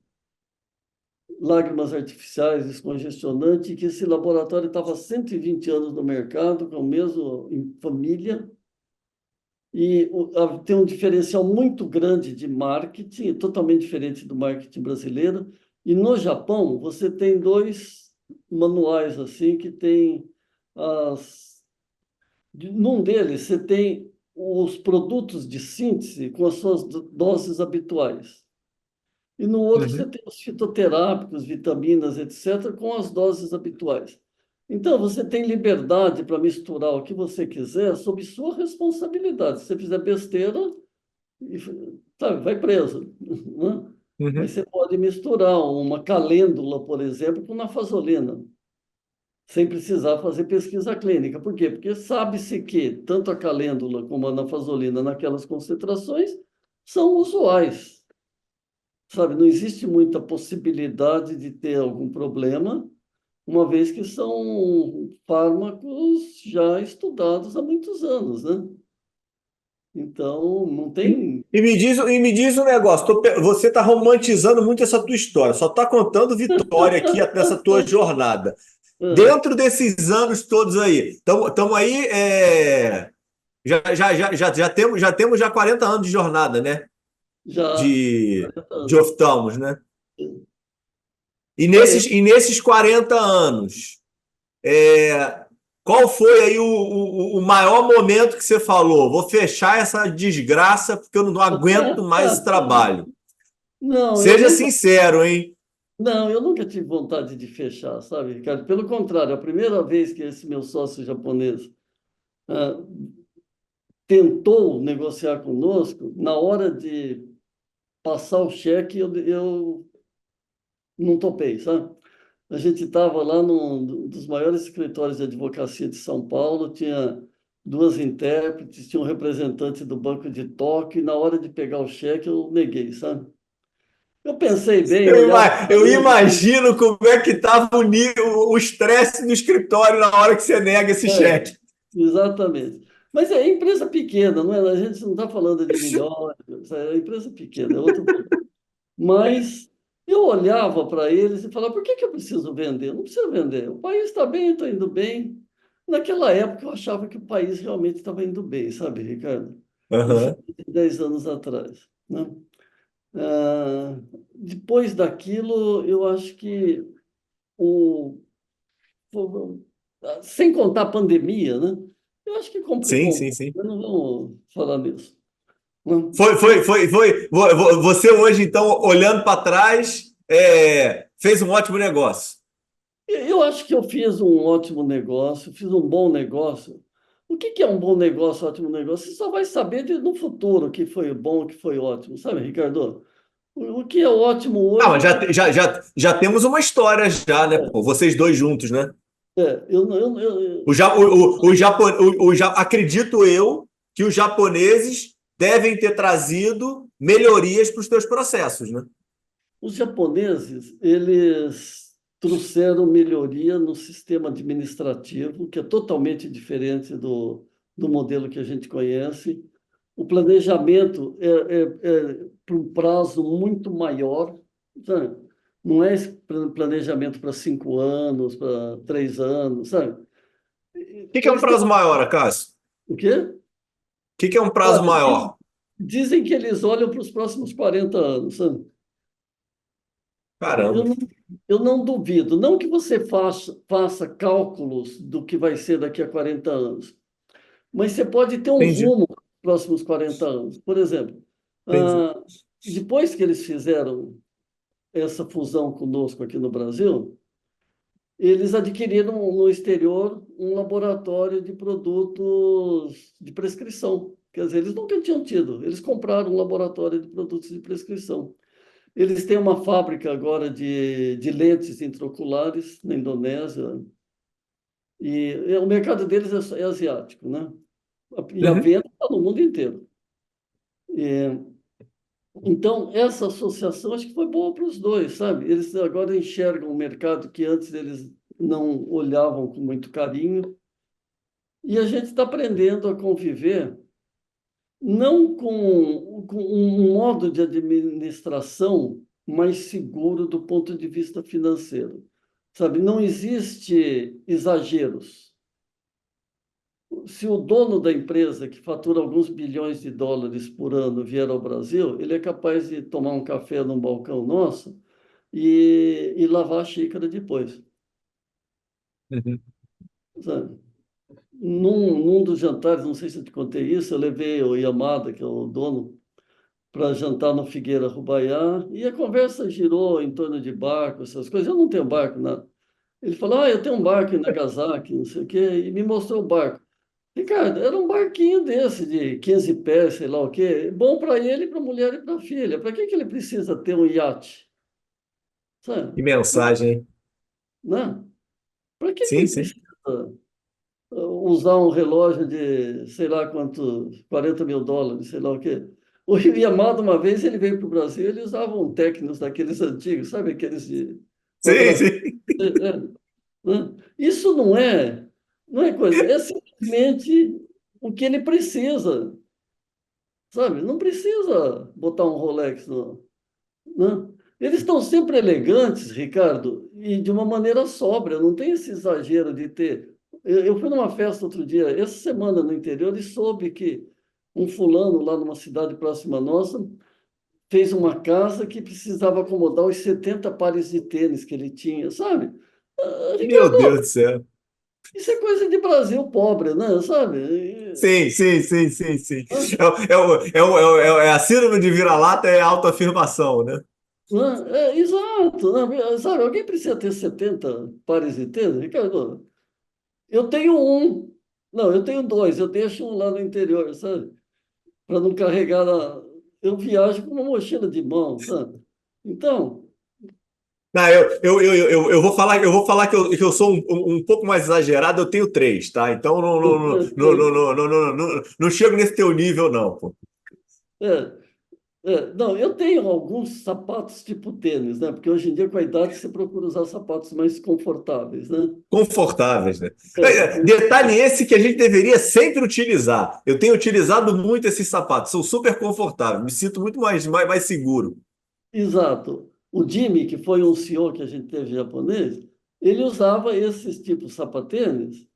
lágrimas artificiais, descongestionante, e que esse laboratório estava há 120 anos no mercado, com o mesmo em família, e tem um diferencial muito grande de marketing, totalmente diferente do marketing brasileiro. E no Japão, você tem dois manuais assim que tem as num deles, você tem os produtos de síntese com as suas doses habituais. E no outro, você Uhum. tem os fitoterápicos, vitaminas, etc., com as doses habituais. Então, você tem liberdade para misturar o que você quiser sob sua responsabilidade. Se você fizer besteira, e, sabe, vai preso, né? Mas Uhum. você pode misturar uma calêndula, por exemplo, com nafazolina sem precisar fazer pesquisa clínica. Por quê? Porque sabe-se que tanto a calêndula como a nafazolina naquelas concentrações são usuais, sabe? Não existe muita possibilidade de ter algum problema, uma vez que são fármacos já estudados há muitos anos, né? Então, não tem. E me diz um negócio, você está romantizando muito essa tua história, só está contando vitória aqui nessa tua jornada. Ah, Dentro desses anos todos aí, estamos aí, já temos já 40 anos de jornada, né? já, De 40 anos. oftalmos, né? E Foi. nesses 40 anos, qual foi aí o maior momento que você falou? Vou fechar essa desgraça porque eu não aguento mais esse trabalho. Não, eu Seja nunca. sincero, hein? Não, eu nunca tive vontade de fechar, sabe, Ricardo? Pelo contrário, a primeira vez que esse meu sócio japonês tentou negociar conosco, na hora de passar o cheque, eu não topei, sabe? A gente estava lá num dos maiores escritórios de advocacia de São Paulo, tinha duas intérpretes, tinha um representante do Banco de Tóquio, e na hora de pegar o cheque eu neguei, sabe? Eu pensei bem, olhava para Eu ele, imagino como é que estava o estresse no escritório na hora que você nega esse é, cheque. exatamente. Mas é empresa pequena, não é? A gente não está falando de milhões, é empresa pequena, é outro problema. Mas eu olhava para eles e falava, por que que eu preciso vender? Eu não preciso vender. O país está bem, está indo bem. Naquela época eu achava que o país realmente estava indo bem, sabe, Ricardo? Isso Aham. há 10 anos atrás, né? Ah, depois daquilo, eu acho que o, sem contar a pandemia, né? Eu acho que Sim, complicou um sim, pouco, sim. mas não vamos falar nisso, né? Você hoje, então, olhando para trás, fez um ótimo negócio. Eu acho que eu fiz um ótimo negócio, fiz um bom negócio. O que que é um bom negócio, ótimo negócio? Você só vai saber no futuro o que foi bom, o que foi ótimo, sabe, Ricardo? O que é ótimo Ah, hoje, mas já temos uma história já, né? Pô, vocês dois juntos, né? eu, O, ja- o, Japo- acredito eu que os japoneses devem ter trazido melhorias para os teus processos, né? os japoneses, eles trouxeram melhoria no sistema administrativo, que é totalmente diferente do modelo que a gente conhece. O planejamento é para um prazo muito maior, sabe? Não é esse planejamento para 5 anos, para 3 anos, sabe? Que é um Eles têm prazo maior, Cássio? o quê? Que é um prazo Olha, maior? dizem que eles olham para os próximos 40 anos, sabe? Eu Caramba. não, eu não duvido. Não que você faça cálculos do que vai ser daqui a 40 anos, mas você pode ter um Entendi, rumo para os próximos 40 anos. Por exemplo, entendi. ah, depois que eles fizeram essa fusão conosco aqui no Brasil, eles adquiriram no exterior um laboratório de produtos de prescrição. Quer dizer, eles nunca tinham tido. Eles compraram um laboratório de produtos de prescrição. Eles têm uma fábrica agora de lentes intraoculares na Indonésia, e o mercado deles é asiático, né? E a Uhum. venda está no mundo inteiro. E, então, essa associação acho que foi boa para os dois, sabe? Eles agora enxergam um mercado que antes eles não olhavam com muito carinho, e a gente está aprendendo a conviver não com um modo de administração mais seguro do ponto de vista financeiro. Sabe, não existe exageros. Se o dono da empresa, que fatura alguns bilhões de dólares por ano, vier ao Brasil, ele é capaz de tomar um café num balcão nosso e lavar a xícara depois, Uhum. sabe? Num dos jantares, não sei se eu te contei isso, eu levei o Yamada, que é o dono, para jantar no Figueira Rubaiá, e a conversa girou em torno de barco, essas coisas. Eu não tenho barco, nada. Ele falou, eu tenho um barco em Nagasaki, não sei o quê, e me mostrou o barco. Ricardo, era um barquinho desse, de 15 pés, sei lá o quê, bom para ele, para a mulher e para a filha. Para que que ele precisa ter um iate? Sabe? Que mensagem, hein? Né? Para que que Sim, ele sim. precisa usar um relógio de, sei lá quanto, 40 mil dólares, sei lá o quê? O Yamada, uma vez, ele veio para o Brasil, ele usava um Tecnos daqueles antigos, sabe? Aqueles de Sim, quadrado. sim. Né? Isso não é coisa, é simplesmente o que ele precisa, sabe? Não precisa botar um Rolex, no, né? Eles estão sempre elegantes, Ricardo, e de uma maneira sóbria, não tem esse exagero de ter. Eu fui numa festa outro dia, essa semana no interior, e soube que um fulano lá numa cidade próxima nossa fez uma casa que precisava acomodar os 70 pares de tênis que ele tinha, sabe? Meu Deus Ricardo, do céu. isso é coisa de Brasil pobre, né? Sabe? Sim, sim, sim, sim, sim. Hã? É a síndrome de vira-lata, é a autoafirmação, né? Exato, né? Sabe? Alguém precisa ter 70 pares de tênis? Ricardo, eu tenho um. Não, eu tenho dois. Eu deixo um lá no interior, sabe? Para não carregar. eu viajo com uma mochila de mão, sabe? Então, Não, eu vou falar que eu sou um pouco mais exagerado, eu tenho três, tá? Então não chego nesse teu nível, não, pô. é, não, eu tenho alguns sapatos tipo tênis, né? Porque hoje em dia, com a idade, você procura usar sapatos mais confortáveis, né? Confortáveis, né? É, Detalhe esse que a gente deveria sempre utilizar. Eu tenho utilizado muito esses sapatos, são super confortáveis, me sinto muito mais seguro. exato. O Jimmy, que foi um senhor que a gente teve japonês, ele usava esses tipos de sapatênis.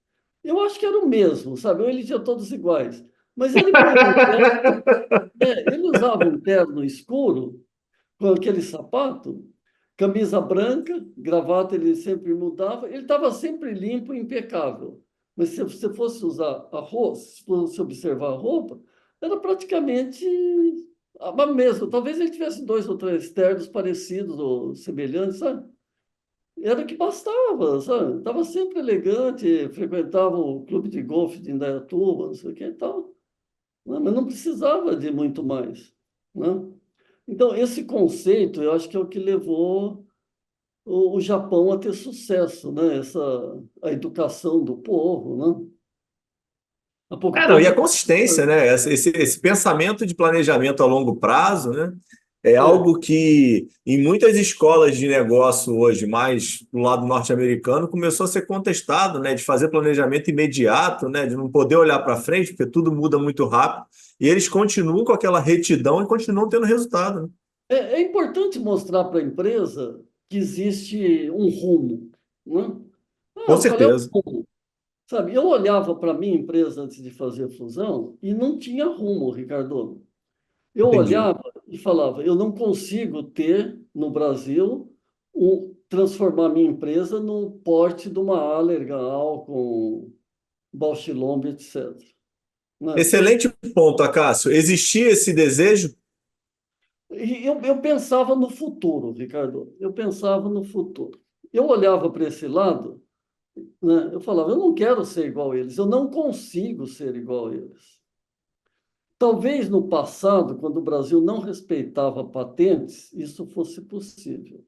Eu acho que era o mesmo, sabe? Ou ele tinha todos iguais. Mas ele punha um terno, ele usava um terno escuro com aquele sapato, camisa branca, gravata ele sempre mudava, ele estava sempre limpo e impecável. Mas se você fosse usar a roupa, se fosse observar a roupa, era praticamente a mesma. Talvez ele tivesse dois ou três ternos parecidos ou semelhantes, sabe? Era o que bastava, sabe? Estava sempre elegante, frequentava o clube de golfe de Indaiatuba, não sei o que e tal, né? Mas não precisava de muito mais, né? Então, esse conceito, eu acho que é o que levou o Japão a ter sucesso, né? A educação do povo, né? Há pouco Não, e a tempo. consistência, né? Esse pensamento de planejamento a longo prazo, né? É É, algo que em muitas escolas de negócio hoje, mais do lado norte-americano, começou a ser contestado, né? De fazer planejamento imediato, né? De não poder olhar para frente, porque tudo muda muito rápido. E eles continuam com aquela retidão e continuam tendo resultado, né? é importante mostrar para a empresa que existe um rumo, né? Com Ah, qual é o certeza. rumo? Sabe, eu olhava para a minha empresa antes de fazer a fusão e não tinha rumo, Ricardo. Eu Entendi. olhava e falava, eu não consigo ter no Brasil transformar minha empresa no porte de uma Allergan, com Bausch+Lomb, etc. Né? Excelente ponto, Acácio. Existia esse desejo? E eu pensava no futuro, Ricardo. Eu pensava no futuro. Eu olhava para esse lado, né? Eu falava, eu não quero ser igual a eles, eu não consigo ser igual a eles. Talvez no passado, quando o Brasil não respeitava patentes, isso fosse possível.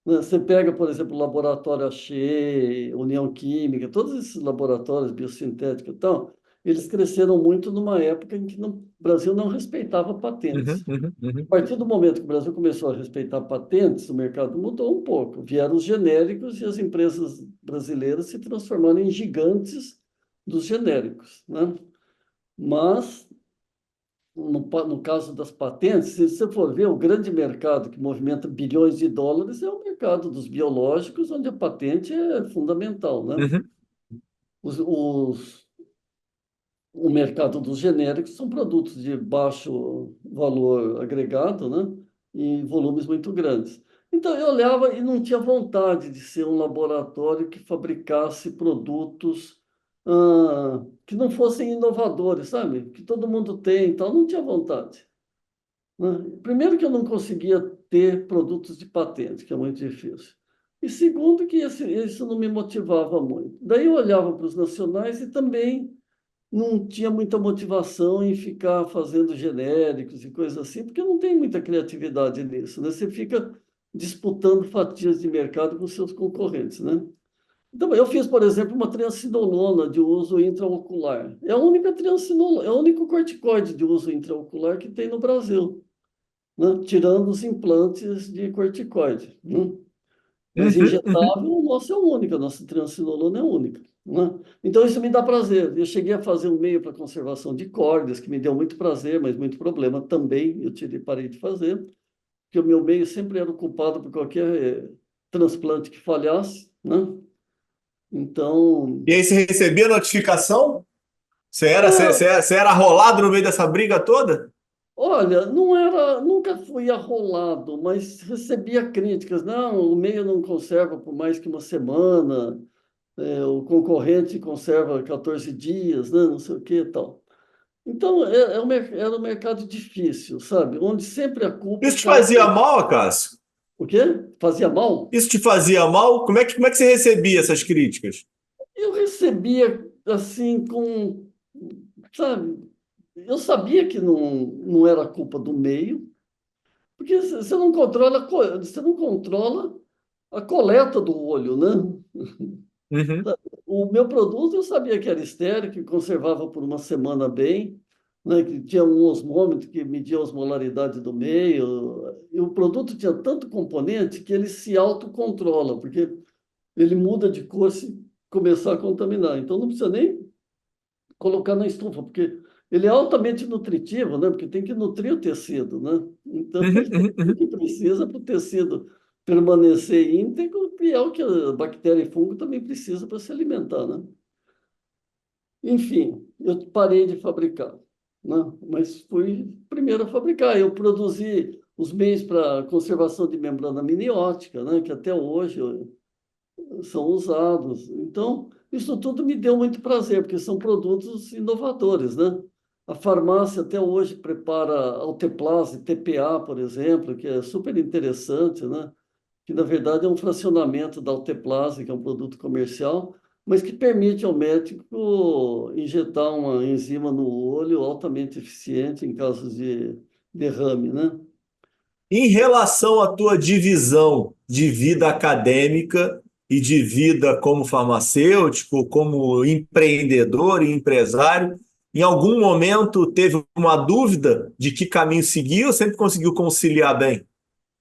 Né? Você pega, por exemplo, o Laboratório Axê, União Química, todos esses laboratórios biosintéticos e tal, eles cresceram muito numa época em que o Brasil não respeitava Uhum, patentes. uhum, A uhum. partir do momento que o Brasil começou a respeitar patentes, o mercado mudou um pouco. Vieram os genéricos e as empresas brasileiras se transformaram em gigantes dos genéricos, né? Mas no caso das patentes, se você for ver, o grande mercado que movimenta bilhões de dólares é o mercado dos biológicos, onde a patente é fundamental, né? Uhum. Os, os, o mercado dos genéricos são produtos de baixo valor agregado, né? E volumes muito grandes. Então, eu olhava e não tinha vontade de ser um laboratório que fabricasse produtos que não fossem inovadores, sabe? Que todo mundo tem e tal. Não tinha vontade, né? Primeiro que eu não conseguia ter produtos de patente, que é muito difícil. E segundo que isso não me motivava muito. Daí eu olhava para os nacionais e também não tinha muita motivação em ficar fazendo genéricos e coisas assim, porque não tem muita criatividade nisso, né? Você fica disputando fatias de mercado com seus concorrentes, né? Então, eu fiz, por exemplo, uma triancinolona de uso intraocular. É a única triancinolona, é o único corticoide de uso intraocular que tem no Brasil, né? Tirando os implantes de corticoide, né? Mas Uhum, uhum. injetável, o nosso é único, a nossa triancinolona é única, né? Então isso me dá prazer. Eu cheguei a fazer um meio para conservação de córneas, que me deu muito prazer, mas muito problema também. Eu tirei, parei de fazer, porque o meu meio sempre era ocupado por qualquer transplante que falhasse, né? Então, E aí você recebia notificação? ah, Você era arrolado no meio dessa briga toda? olha, não era, nunca fui arrolado, mas recebia críticas. Não, o meio não conserva por mais que uma semana. O concorrente conserva 14 dias, né? Não sei o que e tal. Então, era um mercado difícil, sabe? Onde sempre a culpa Isso te cai. fazia mal, Cássio? O quê? Fazia mal? Isso te fazia mal? Como é que você recebia essas críticas? Eu recebia, assim, sabe? eu sabia que não era culpa do meio, porque você não controla, você não controla a coleta do olho, né? Uhum. O meu produto eu sabia que era estéril, que conservava por uma semana bem, né, que tinha um osmômetro que media a osmolaridade do meio. E o produto tinha tanto componente que ele se autocontrola, porque ele muda de cor se começar a contaminar. Então não precisa nem colocar na estufa, porque ele é altamente nutritivo, né? Porque tem que nutrir o tecido, né? Então Uhum, ele tem uhum, tudo uhum. que precisa para o tecido permanecer íntegro, e é o que a bactéria e fungo também precisa para se alimentar, né? Enfim, eu parei de fabricar, né? Mas fui o primeiro a fabricar. Eu produzi os meios para conservação de membrana amniótica, né? Que até hoje são usados. Então, isso tudo me deu muito prazer, porque são produtos inovadores, né? A farmácia até hoje prepara alteplase, TPA, por exemplo, que é super interessante, né? Que na verdade é um fracionamento da alteplase, que é um produto comercial, mas que permite ao médico injetar uma enzima no olho altamente eficiente em casos de derrame, né? Em relação à tua divisão de vida acadêmica e de vida como farmacêutico, como empreendedor e empresário, em algum momento teve uma dúvida de que caminho seguir ou sempre conseguiu conciliar bem?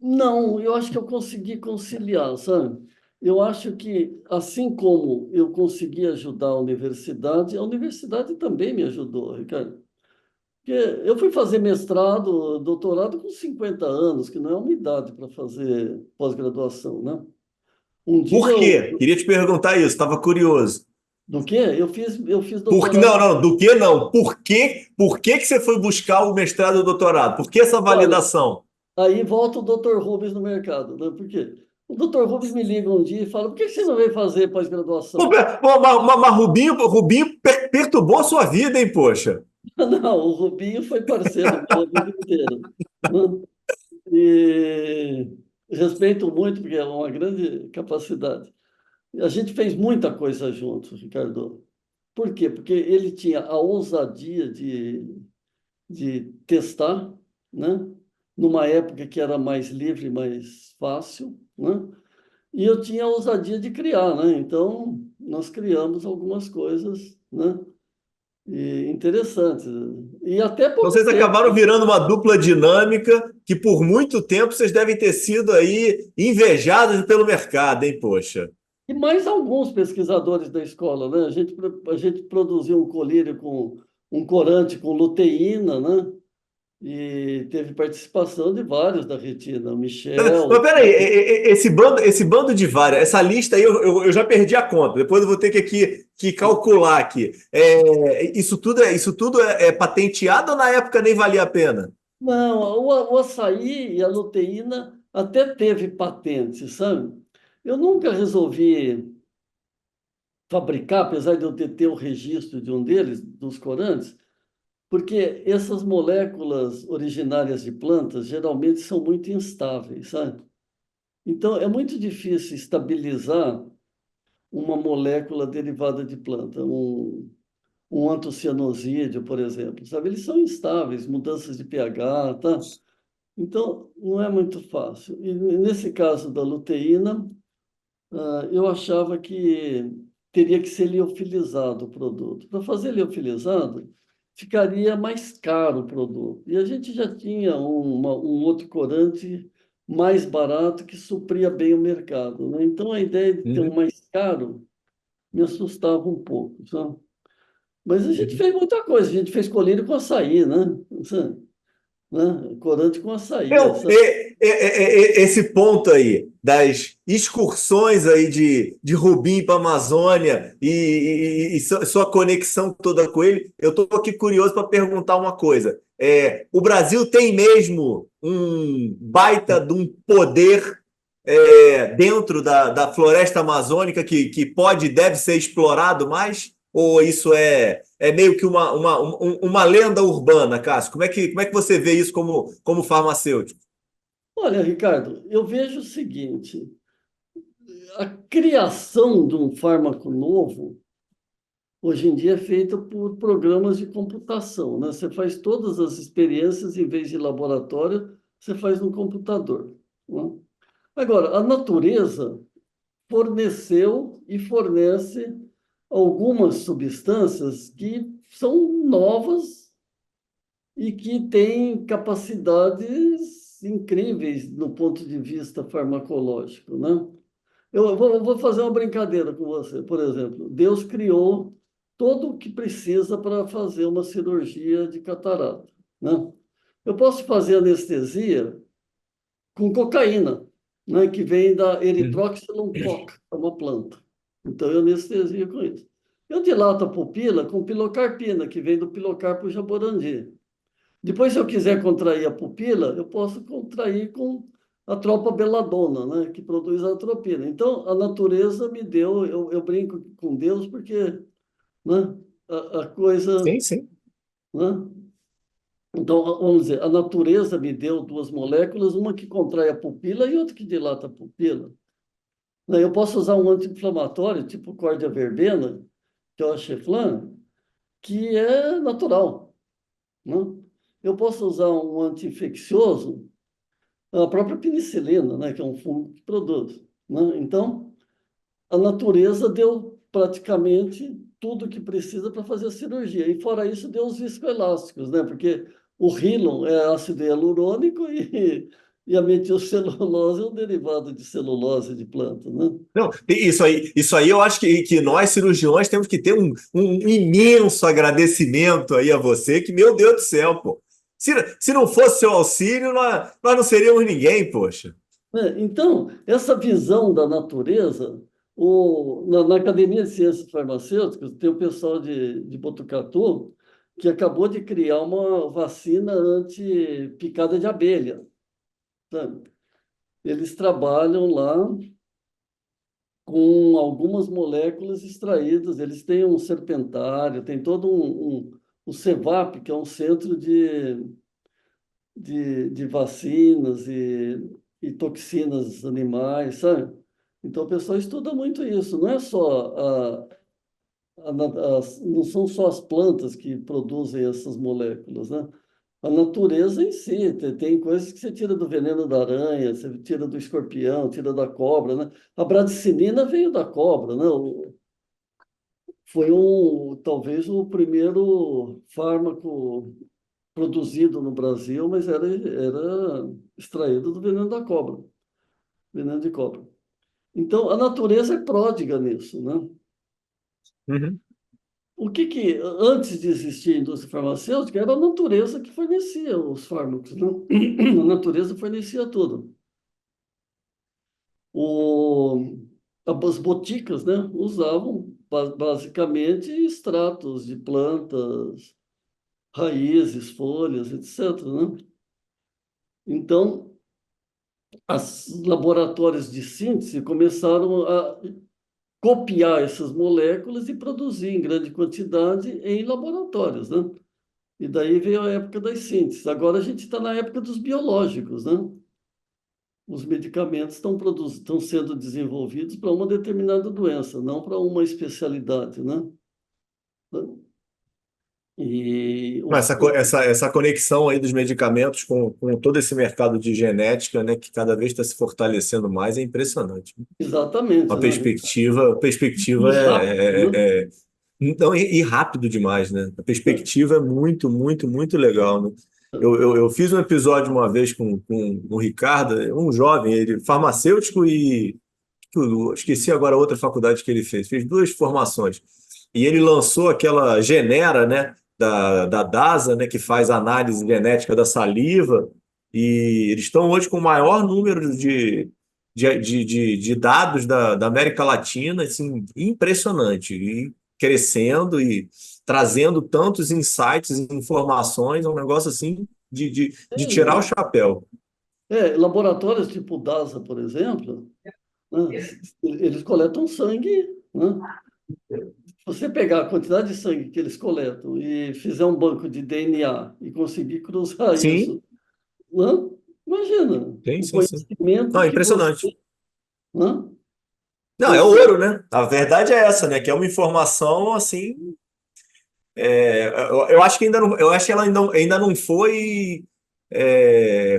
Não, eu acho que eu consegui conciliar, sabe? Eu acho que, assim como eu consegui ajudar a universidade também me ajudou, Ricardo. Porque eu fui fazer mestrado, doutorado com 50 anos, que não é uma idade para fazer pós-graduação, né? Um dia Por eu... quê? Queria te perguntar isso, estava curioso. Do quê? Eu fiz Não, doutorado. não, do que não? Por que você foi buscar o mestrado e o doutorado? Por que essa Olha, validação? aí volta o Dr. Rubens no mercado, né? Por quê? O Dr. Rubens me liga um dia e fala: por que você não veio fazer Pô, pós-graduação? mas Rubinho perturbou a sua vida, hein, poxa? Não, o Rubinho foi parceiro meu a vida inteira, né? E respeito muito, porque é uma grande capacidade. A gente fez muita coisa juntos, Ricardo. Por quê? Porque ele tinha a ousadia de testar, né? Numa época que era mais livre, mais fácil, né? E eu tinha a ousadia de criar, né? Então, nós criamos algumas coisas, né? E interessantes. E até Então pouco vocês tempo. acabaram virando uma dupla dinâmica que por muito tempo vocês devem ter sido aí invejados pelo mercado, hein, poxa? E mais alguns pesquisadores da escola, né? A gente produziu um colírio com um corante com luteína, né? E teve participação de vários da retina, o Mas Michel. peraí, esse bando de várias, essa lista aí eu já perdi a conta. Depois eu vou ter que calcular aqui. Isso tudo é patenteado ou na época nem valia a pena? Não, o açaí e a luteína até teve patente, sabe? Eu nunca resolvi fabricar, apesar de eu ter o registro de um deles, dos corantes, porque essas moléculas originárias de plantas geralmente são muito instáveis, sabe? Então, é muito difícil estabilizar uma molécula derivada de planta, um antocianosídeo, por exemplo, sabe? Eles são instáveis, mudanças de pH, tá? Então, não é muito fácil. E nesse caso da luteína, eu achava que teria que ser liofilizado o produto. Para fazer liofilizado, ficaria mais caro o produto. E a gente já tinha um outro corante mais barato que supria bem o mercado, né? Então, a ideia de ter um Uhum, mais caro me assustava um pouco, sabe? Mas a gente uhum. fez muita coisa. A gente fez colírio com açaí, né? Sabe? Né? Corante com açaí, Então, sabe? esse ponto aí das excursões aí de Rubim para a Amazônia e sua conexão toda com ele, eu estou aqui curioso para perguntar uma coisa. O Brasil tem mesmo um baita de um poder dentro da floresta amazônica que pode e deve ser explorado mais? Ou isso é meio que uma lenda urbana, Cássio? Como é que você vê isso como farmacêutico? Olha, Ricardo, eu vejo o seguinte: a criação de um fármaco novo, hoje em dia é feita por programas de computação, né? Você faz todas as experiências, em vez de laboratório, você faz no computador, né? Agora, a natureza forneceu e fornece algumas substâncias que são novas e que têm capacidades incríveis do ponto de vista farmacológico, né? Eu vou fazer uma brincadeira com você. Por exemplo, Deus criou todo o que precisa para fazer uma cirurgia de catarata, né? Eu posso fazer anestesia com cocaína, né, que vem da Uhum. Erythrocylum coca, é uma planta. Então, eu anestesia com isso. Eu dilato a pupila com pilocarpina, que vem do pilocarpo jaborandi. Depois, se eu quiser contrair a pupila, eu posso contrair com a tropa beladona, né, que produz a atropina. Então, a natureza me deu, eu brinco com Deus, porque, né, a coisa, Sim, sim. né? Então, vamos dizer, a natureza me deu duas moléculas, uma que contrai a pupila e outra que dilata a pupila. Né, eu posso usar um anti-inflamatório, tipo cordia verbena, que é o Acheflan, que é natural, né? Eu posso usar um anti-infeccioso, a própria penicilina, né, que é um fungo que produz, né? Então, a natureza deu praticamente tudo o que precisa para fazer a cirurgia. E fora isso, deu os viscoelásticos, né? Porque o Rilon é ácido hialurônico e a metilcelulose é um derivado de celulose de planta, né? Não, isso aí eu acho que nós cirurgiões temos que ter um imenso agradecimento aí a você, que, meu Deus do céu, pô. Se não fosse seu auxílio, nós não seríamos ninguém, poxa. Então, essa visão da natureza, na Academia de Ciências Farmacêuticas, tem o pessoal de Botucatu que acabou de criar uma vacina anti-picada de abelha, sabe? Eles trabalham lá com algumas moléculas extraídas, eles têm um serpentário, tem todo o CEVAP, que é um centro de vacinas e toxinas animais, sabe? Então, o pessoal estuda muito isso. Não é só não são só as plantas que produzem essas moléculas, né? A natureza em si, tem coisas que você tira do veneno da aranha, você tira do escorpião, tira da cobra, né? A bradicinina veio da cobra, né? Foi talvez o primeiro fármaco produzido no Brasil, mas era extraído do veneno da cobra, veneno de cobra. Então, a natureza é pródiga nisso, né? Uhum. Antes de existir a indústria farmacêutica, era a natureza que fornecia os fármacos, né? A natureza fornecia tudo. O, as boticas, né, usavam basicamente extratos de plantas, raízes, folhas, etc., né? Então, os laboratórios de síntese começaram a copiar essas moléculas e produzir em grande quantidade em laboratórios, né? E daí veio a época das sínteses. Agora a gente está na época dos biológicos, né? Os medicamentos estão sendo desenvolvidos para uma determinada doença, não para uma especialidade, né? E Não, essa conexão aí dos medicamentos com todo esse mercado de genética, né, que cada vez está se fortalecendo mais, é impressionante. exatamente, Uma né? E perspectiva rápido, né? então, e rápido demais, né? A perspectiva é muito, muito, muito legal, né? Eu fiz um episódio uma vez com o Ricardo, um jovem, ele farmacêutico e eu esqueci agora a outra faculdade que ele fez. Fez duas formações. E ele lançou aquela Genera, né, da DASA, né, que faz análise genética da saliva. E eles estão hoje com o maior número de dados da América Latina, assim, impressionante. E crescendo e trazendo tantos insights e informações, é um negócio assim de tirar o chapéu. Laboratórios tipo o DASA, por exemplo, né? Eles coletam sangue, né? Se você pegar a quantidade de sangue que eles coletam e fizer um banco de DNA e conseguir cruzar Sim, isso, né? Imagina sim, o sim, sim. conhecimento Não, é que você, impressionante. né? Não, é Pois é. ouro, né? A verdade é essa, né? Que é uma informação assim. Eu acho que ainda não, eu acho que ela ainda não foi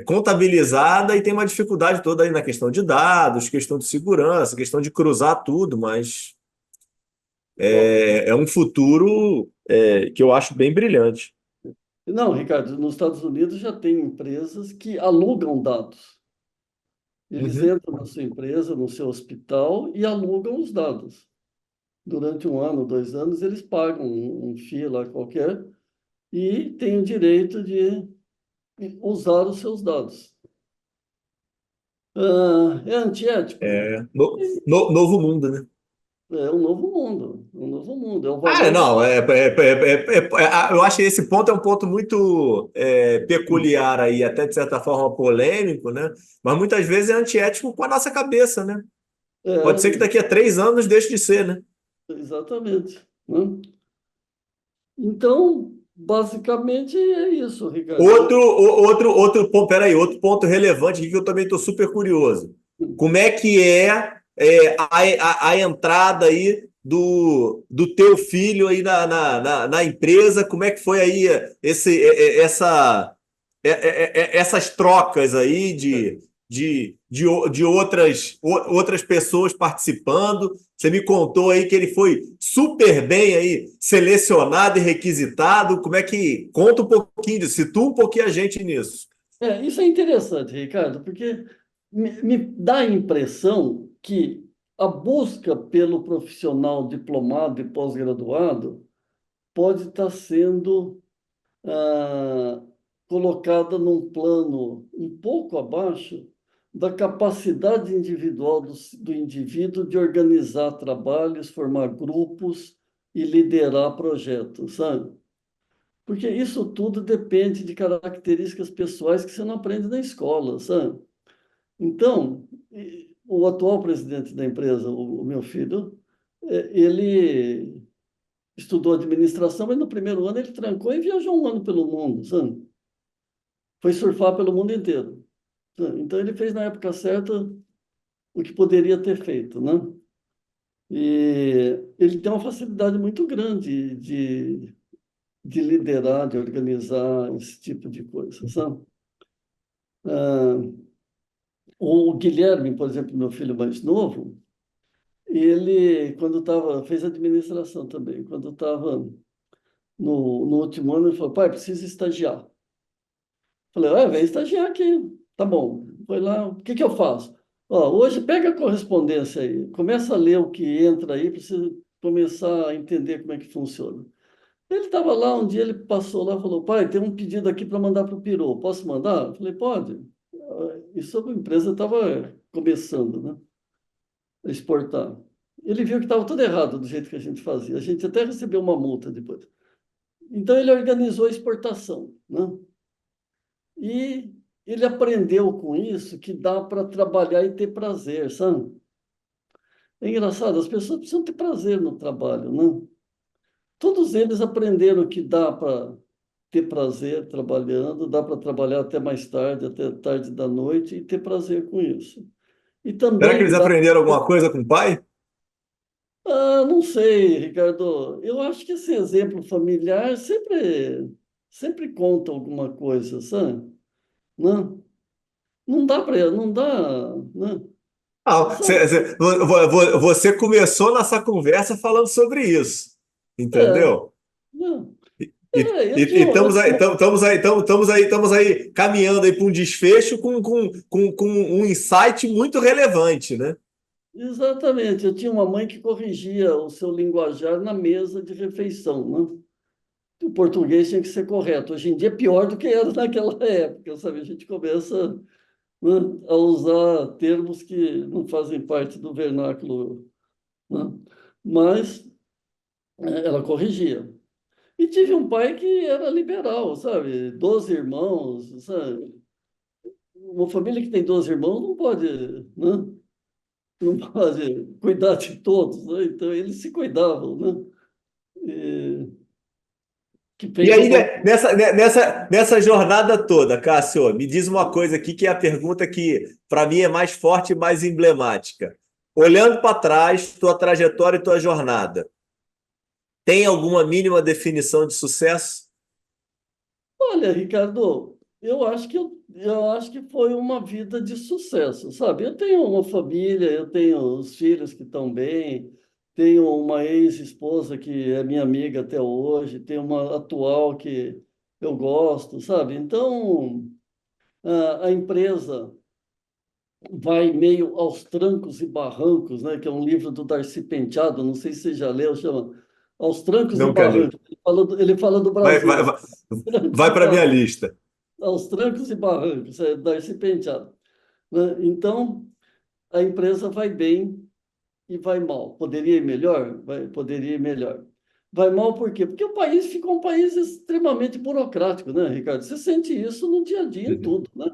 contabilizada e tem uma dificuldade toda aí na questão de dados, questão de segurança, questão de cruzar tudo, mas é um futuro que eu acho bem brilhante. Não, Ricardo, nos Estados Unidos já tem empresas que alugam dados. Eles Uhum. entram na sua empresa, no seu hospital e alugam os dados. Durante um ano, 2 anos, eles pagam um FII lá qualquer e têm o direito de usar os seus dados. É antiético? Novo mundo, né? É um novo mundo. É um novo mundo. É o Ah, valor da. não, eu acho que esse ponto é um ponto muito peculiar aí, até de certa forma polêmico, né? Mas muitas vezes é antiético com a nossa cabeça, né? Pode ser que daqui a 3 anos deixe de ser, né? Exatamente. Né? Então, basicamente é isso, Ricardo. Outro ponto, peraí, outro ponto relevante aqui que eu também estou super curioso. Como é que a entrada aí do teu filho aí na empresa? Como é que foi aí essas trocas aí de outras pessoas participando? Você me contou aí que ele foi super bem aí selecionado e requisitado. Como é que conta um pouquinho disso? Situa um pouquinho a gente nisso. Isso é interessante, Ricardo, porque me dá a impressão que a busca pelo profissional diplomado e pós-graduado pode estar sendo ah, colocada num plano um pouco abaixo da capacidade individual do indivíduo de organizar trabalhos, formar grupos e liderar projetos, sabe? Porque isso tudo depende de características pessoais que você não aprende na escola, sabe? Então, o atual presidente da empresa, o meu filho, ele estudou administração, mas no primeiro ano ele trancou e viajou um ano pelo mundo, sabe? Foi surfar pelo mundo inteiro. Sabe? Então, ele fez na época certa o que poderia ter feito, né? E ele tem uma facilidade muito grande de liderar, de organizar esse tipo de coisa, sabe? Ah, o Guilherme, por exemplo, meu filho mais novo, ele, quando estava, fez administração também, quando estava no último ano, ele falou, pai, preciso estagiar. Falei, vem estagiar aqui. Tá bom. Foi lá, o que que eu faço? Ó, hoje pega a correspondência aí, começa a ler o que entra aí, para você começar a entender como é que funciona. Ele estava lá, um dia ele passou lá e falou, pai, tem um pedido aqui para mandar para o Peru, posso mandar? Eu falei, pode. Isso a empresa estava começando, né, a exportar. Ele viu que estava tudo errado do jeito que a gente fazia. A gente até recebeu uma multa depois. Então ele organizou a exportação, né? E ele aprendeu com isso que dá para trabalhar e ter prazer, sabe? É engraçado, as pessoas precisam ter prazer no trabalho, né? Todos eles aprenderam que dá para ter prazer trabalhando, dá para trabalhar até mais tarde, até tarde da noite e ter prazer com isso. E Será que eles também dá. aprenderam alguma coisa com o pai? Não sei, Ricardo. Eu acho que esse exemplo familiar sempre conta alguma coisa, sabe? Não, não dá para, não dá, né? Não, Sabe? você começou nossa conversa falando sobre isso, É, entendeu? não. E estamos aí caminhando aí para um desfecho com um insight muito relevante, né? Exatamente. Eu tinha uma mãe que corrigia o seu linguajar na mesa de refeição, né? O português tinha que ser correto. Hoje em dia é pior do que era naquela época, sabe? A gente começa, né, a usar termos que não fazem parte do vernáculo, né? Mas ela corrigia. E tive um pai que era liberal, sabe? 12 irmãos, sabe? Uma família que tem 12 irmãos não pode, né? Não pode cuidar de todos, né? Então eles se cuidavam, né? E, que E fez aí, uma. nessa jornada toda, Cássio, me diz uma coisa aqui que é a pergunta que, para mim, é mais forte e mais emblemática. olhando para trás, tua trajetória e tua jornada, tem alguma mínima definição de sucesso? Olha, Ricardo, eu acho que foi uma vida de sucesso, sabe? Eu tenho uma família, eu tenho os filhos que estão bem, tenho uma ex-esposa que é minha amiga até hoje, tenho uma atual que eu gosto, sabe? Então, a empresa vai meio aos trancos e barrancos, né? Que é um livro do Darcy Penteado, não sei se você já leu, chama Aos Trancos e Nunca li. Barrancos. Ele fala do Vai, vai, Brasil, vai, trancos vai e para minha barrancos. lista. Aos trancos e barrancos, é Darcy Penteado, né? Então, a empresa vai bem e vai mal. Poderia ir melhor? Poderia ir melhor. Vai mal por quê? Porque o país ficou um país extremamente burocrático, né, Ricardo? Você sente isso no dia a dia em Uhum. tudo, né?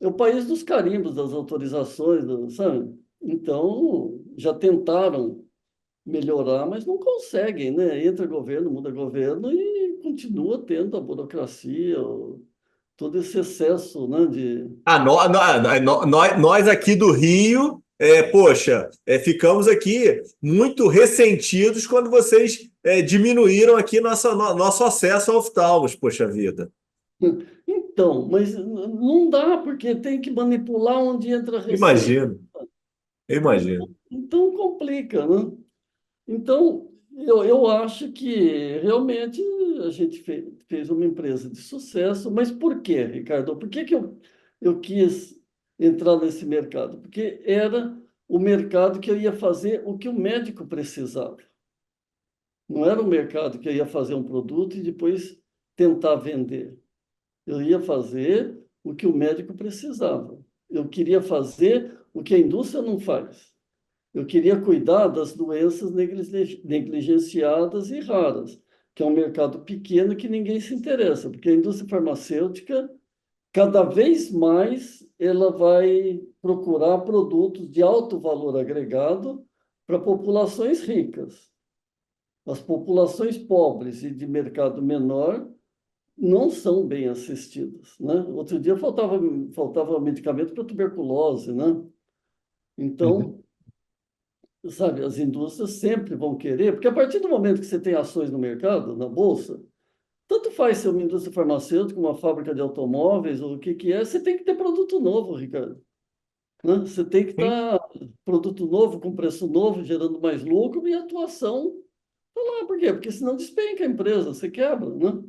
É o país dos carimbos, das autorizações, sabe? Então, já tentaram melhorar, mas não conseguem, né? Entra governo, muda governo e continua tendo a burocracia, todo esse excesso, né, de... Ah, nós aqui do Rio, poxa, ficamos aqui muito ressentidos quando vocês diminuíram aqui nosso acesso ao oftalmos, poxa vida. Então, mas não dá, porque tem que manipular onde entra a receita. Imagino, imagino. Então complica, né? Então, eu acho que realmente a gente fez uma empresa de sucesso, mas por quê, Ricardo? Por que que eu quis entrar nesse mercado? Porque era o mercado que eu ia fazer o que o médico precisava. Não era um mercado que eu ia fazer um produto e depois tentar vender. Eu ia fazer o que o médico precisava. Eu queria fazer o que a indústria não faz. Eu queria cuidar das doenças negligenciadas e raras, que é um mercado pequeno que ninguém se interessa, porque a indústria farmacêutica, cada vez mais, ela vai procurar produtos de alto valor agregado para populações ricas. As populações pobres e de mercado menor não são bem assistidas, né? Outro dia faltava medicamento para tuberculose, né? Uhum. Então, sabe, as indústrias sempre vão querer, porque a partir do momento que você tem ações no mercado, na bolsa, tanto faz ser uma indústria farmacêutica, uma fábrica de automóveis, ou o que que é, você tem que ter produto novo, Ricardo, né? Você tem que Sim. estar produto novo, com preço novo, gerando mais lucro e atuação. Tá lá, por quê? Porque senão despenca a empresa, você quebra, né?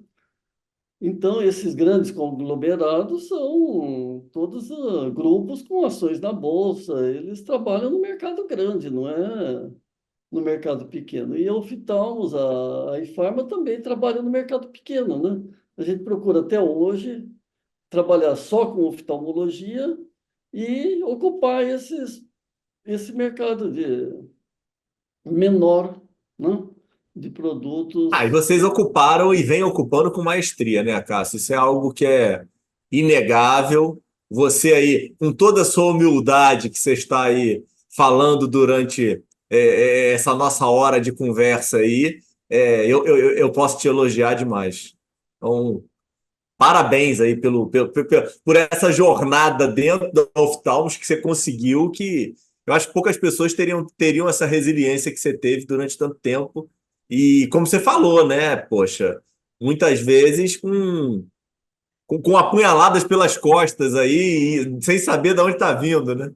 Então, esses grandes conglomerados são todos grupos com ações na bolsa, eles trabalham no mercado grande, não é no mercado pequeno. E a Oftalmos, a Ifarma também trabalha no mercado pequeno, né? A gente procura até hoje trabalhar só com oftalmologia e ocupar esse mercado de menor, né? De Ah, e produtos. vocês ocuparam e vêm ocupando com maestria, né, Cássio? Isso é algo que é inegável. Você aí, com toda a sua humildade que você está aí falando durante essa nossa hora de conversa aí, eu posso te elogiar demais. Então, parabéns aí por essa jornada dentro da Oftalmos que você conseguiu, que eu acho que poucas pessoas teriam essa resiliência que você teve durante tanto tempo. E como você falou, né? Poxa, muitas vezes com apunhaladas pelas costas aí, e sem saber de onde está vindo, né?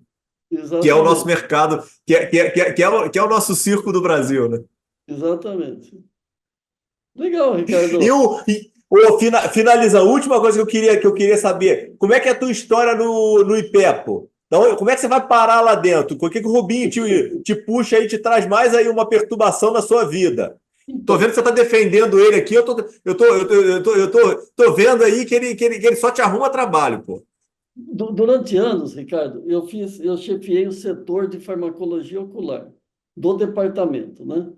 Que é o nosso Exatamente, mercado, que é o nosso circo do Brasil, né? exatamente. Legal, E Ricardo. finaliza, a última coisa que eu queria saber, como é que é a tua história no IPEPO? Então, como é que você vai parar lá dentro? Por que o Rubinho te puxa aí, te traz mais aí uma perturbação na sua vida? Tô vendo que Então, você está defendendo ele aqui, eu tô vendo aí que ele só te arruma trabalho, pô. durante anos, Ricardo, eu chefiei o setor de farmacologia ocular do departamento, né?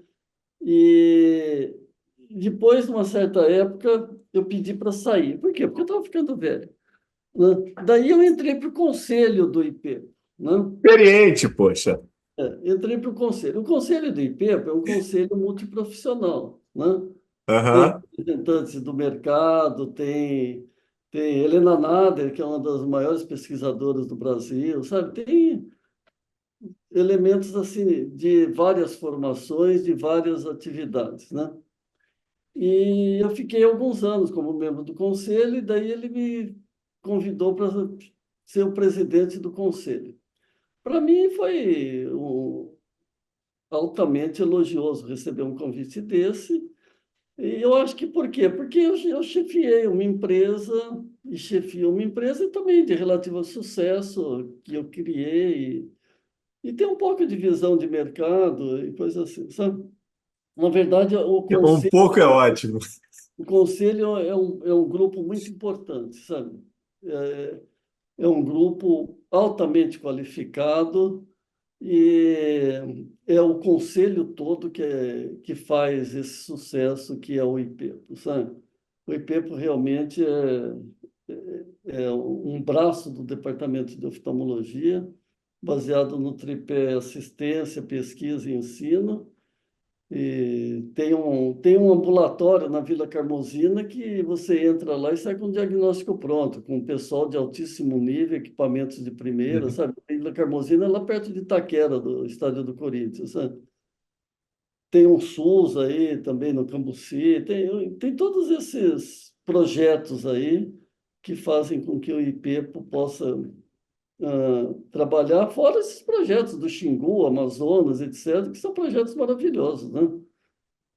E depois, de uma certa época, eu pedi para sair. Por quê? Porque eu estava ficando velho, né? Daí eu entrei para o conselho do IP, né? Experiente, poxa. Entrei para o conselho. O conselho do IPEP é um conselho multiprofissional, né? Tem Aham. representantes do mercado, tem Helena Nader, que é uma das maiores pesquisadoras do Brasil, sabe? elementos assim de várias formações, de várias atividades, né? E eu fiquei alguns anos como membro do conselho, e daí ele me convidou para ser o presidente do conselho. Para mim foi altamente elogioso receber um convite desse. E eu acho que por quê? Porque eu chefiei uma empresa, e chefio uma empresa também de relativo sucesso que eu criei, e tem um pouco de visão de mercado e coisa assim, sabe? Na verdade, Um pouco é ótimo. o conselho é um grupo muito importante, sabe? É, é um grupo altamente qualificado e é o conselho todo que faz esse sucesso que é o IPEPO, sabe? O IPEPO realmente é um braço do Departamento de Oftalmologia, baseado no tripé assistência, pesquisa e ensino. E tem um ambulatório na Vila Carmozina que você entra lá e sai com um diagnóstico pronto, com pessoal de altíssimo nível, equipamentos de primeira, Uhum. sabe? A Vila Carmozina é lá perto de Itaquera, do estádio do Corinthians, sabe? Tem um SUS aí também no Cambuci, tem todos esses projetos aí que fazem com que o IPEPO possa trabalhar, fora esses projetos do Xingu, Amazonas, etc., que são projetos maravilhosos, né?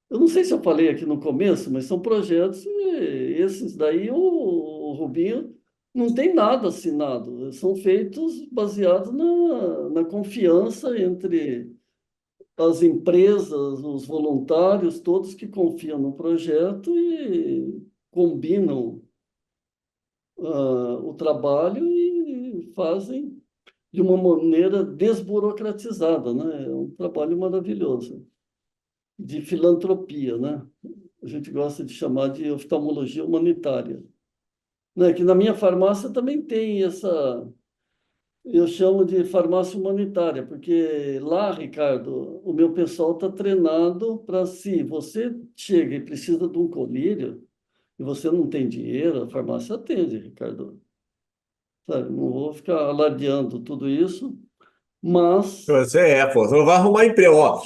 Eu não sei se eu falei aqui no começo, mas são projetos, e esses daí o Rubinho não tem nada assinado, são feitos baseados na confiança entre as empresas, os voluntários, todos que confiam no projeto e combinam o trabalho e fazem de uma maneira desburocratizada, né? É um trabalho maravilhoso de filantropia, né? A gente gosta de chamar de oftalmologia humanitária, né? Que na minha farmácia também tem essa, eu chamo de farmácia humanitária, porque lá, Ricardo, o meu pessoal está treinado para se você chega e precisa de um colírio e você não tem dinheiro, a farmácia atende, Ricardo. Sabe? Não vou ficar alardeando tudo isso, mas Você pô, você não vai arrumar emprego. Ó,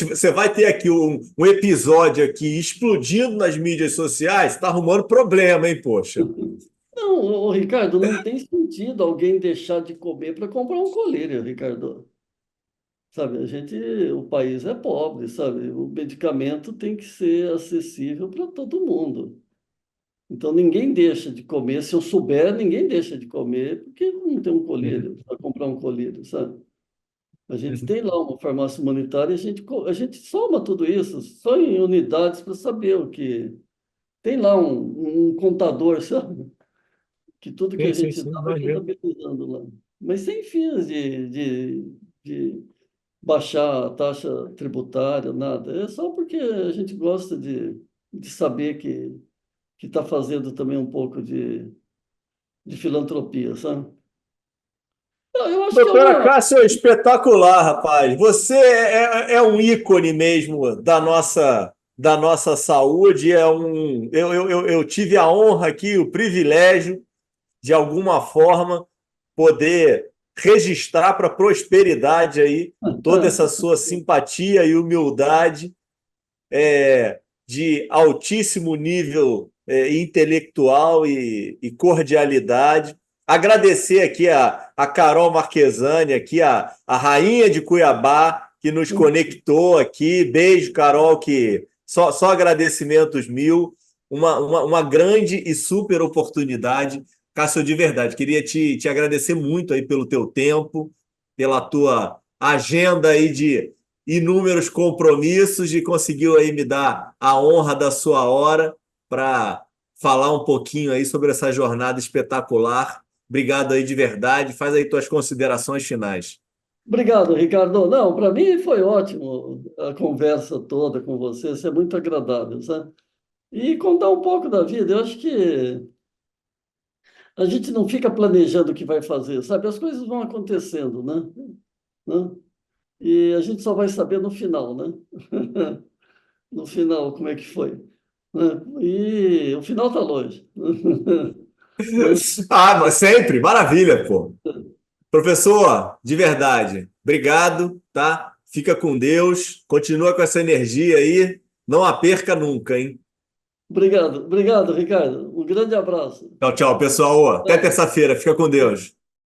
você vai ter aqui um episódio aqui explodindo nas mídias sociais, tá arrumando problema, hein, poxa? não, Ricardo, não tem sentido alguém deixar de comer para comprar um colírio, Ricardo. Sabe, o país é pobre, sabe? O medicamento tem que ser acessível para todo mundo. Então ninguém deixa de comer. Se eu souber, ninguém deixa de comer porque não tem um Uhum, colírio para comprar um colírio, sabe? A gente uhum, tem lá uma farmácia humanitária e a gente soma tudo isso só em unidades para saber o que. Tem lá um contador, sabe? Que tudo que a sim, sim, gente sim, dá vai imagino. contabilizando lá. Mas sem fins de baixar a taxa tributária, nada. É só porque a gente gosta de saber que está fazendo também um pouco de filantropia, sabe? Eu acho que é Doutora uma. Cássio, é espetacular, rapaz. Você é um ícone mesmo da nossa saúde. Eu tive a honra aqui, o privilégio, de alguma forma, poder registrar para a prosperidade aí toda essa sua simpatia e humildade de altíssimo nível intelectual e cordialidade. Agradecer aqui a Carol Marquesani, aqui a rainha de Cuiabá, que nos conectou aqui. Beijo, Carol, que só agradecimentos mil. Uma grande e super oportunidade. Cássio, de verdade, queria te agradecer muito aí pelo teu tempo, pela tua agenda aí de inúmeros compromissos e conseguiu aí me dar a honra da sua hora para falar um pouquinho aí sobre essa jornada espetacular. Obrigado aí de verdade. Faz aí tuas considerações finais. Obrigado, Ricardo. Não, para mim foi ótimo a conversa toda com você, isso é muito agradável, sabe? E contar um pouco da vida, eu acho que a gente não fica planejando o que vai fazer, sabe? As coisas vão acontecendo, né? Né? E a gente só vai saber no final, né? No final, como é que foi, né? E o final está longe, né? Ah, mas sempre, maravilha, pô. Professor, de verdade, obrigado, tá? Fica com Deus, continua com essa energia aí, não a perca nunca, hein? Obrigado, obrigado, Ricardo. Um grande abraço. Tchau, tchau, pessoal. Até Tchau. terça-feira, fica com Deus.